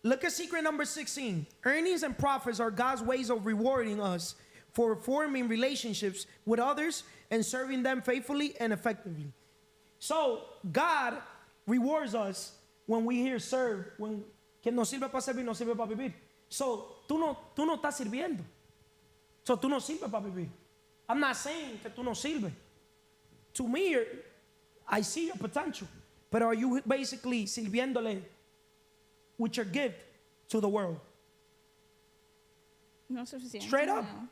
look at secret number 16. Earnings and profits are God's ways of rewarding us for forming relationships with others and serving them faithfully and effectively. So, God rewards us when we hear serve, when que nos sirve para servir, nos sirve para vivir. So, tú no estás sirviendo. So, tú no sirves para vivir. I'm not saying que tú no sirves. To me, I see your potential. But are you basically sirviéndole with your gift to the world? No suficiente. Straight up. No.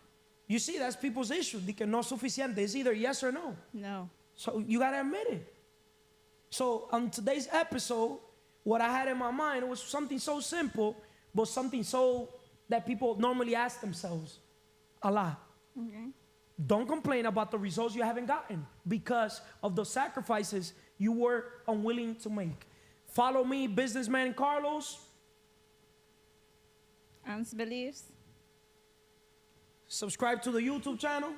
You see, that's people's issue. De que no es suficiente. It's either yes or no. No. So you got to admit it. So on today's episode, what I had in my mind was something so simple, but something so that people normally ask themselves a lot. Okay. Don't complain about the results you haven't gotten because of the sacrifices you were unwilling to make. Follow me, Businessman Carlos. Ants beliefs. Subscribe to the YouTube channel.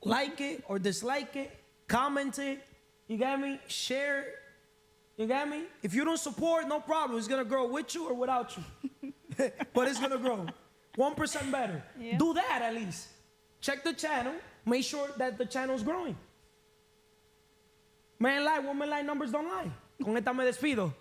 Like it or dislike it. Comment it. You got me? Share it. You got me? If you don't support, no problem. It's going to grow with you or without you. But it's going to grow. 1% better. Yeah. Do that at least. Check the channel. Make sure that the channel's growing. Man lie, woman lie, numbers don't lie. Con esta me despido.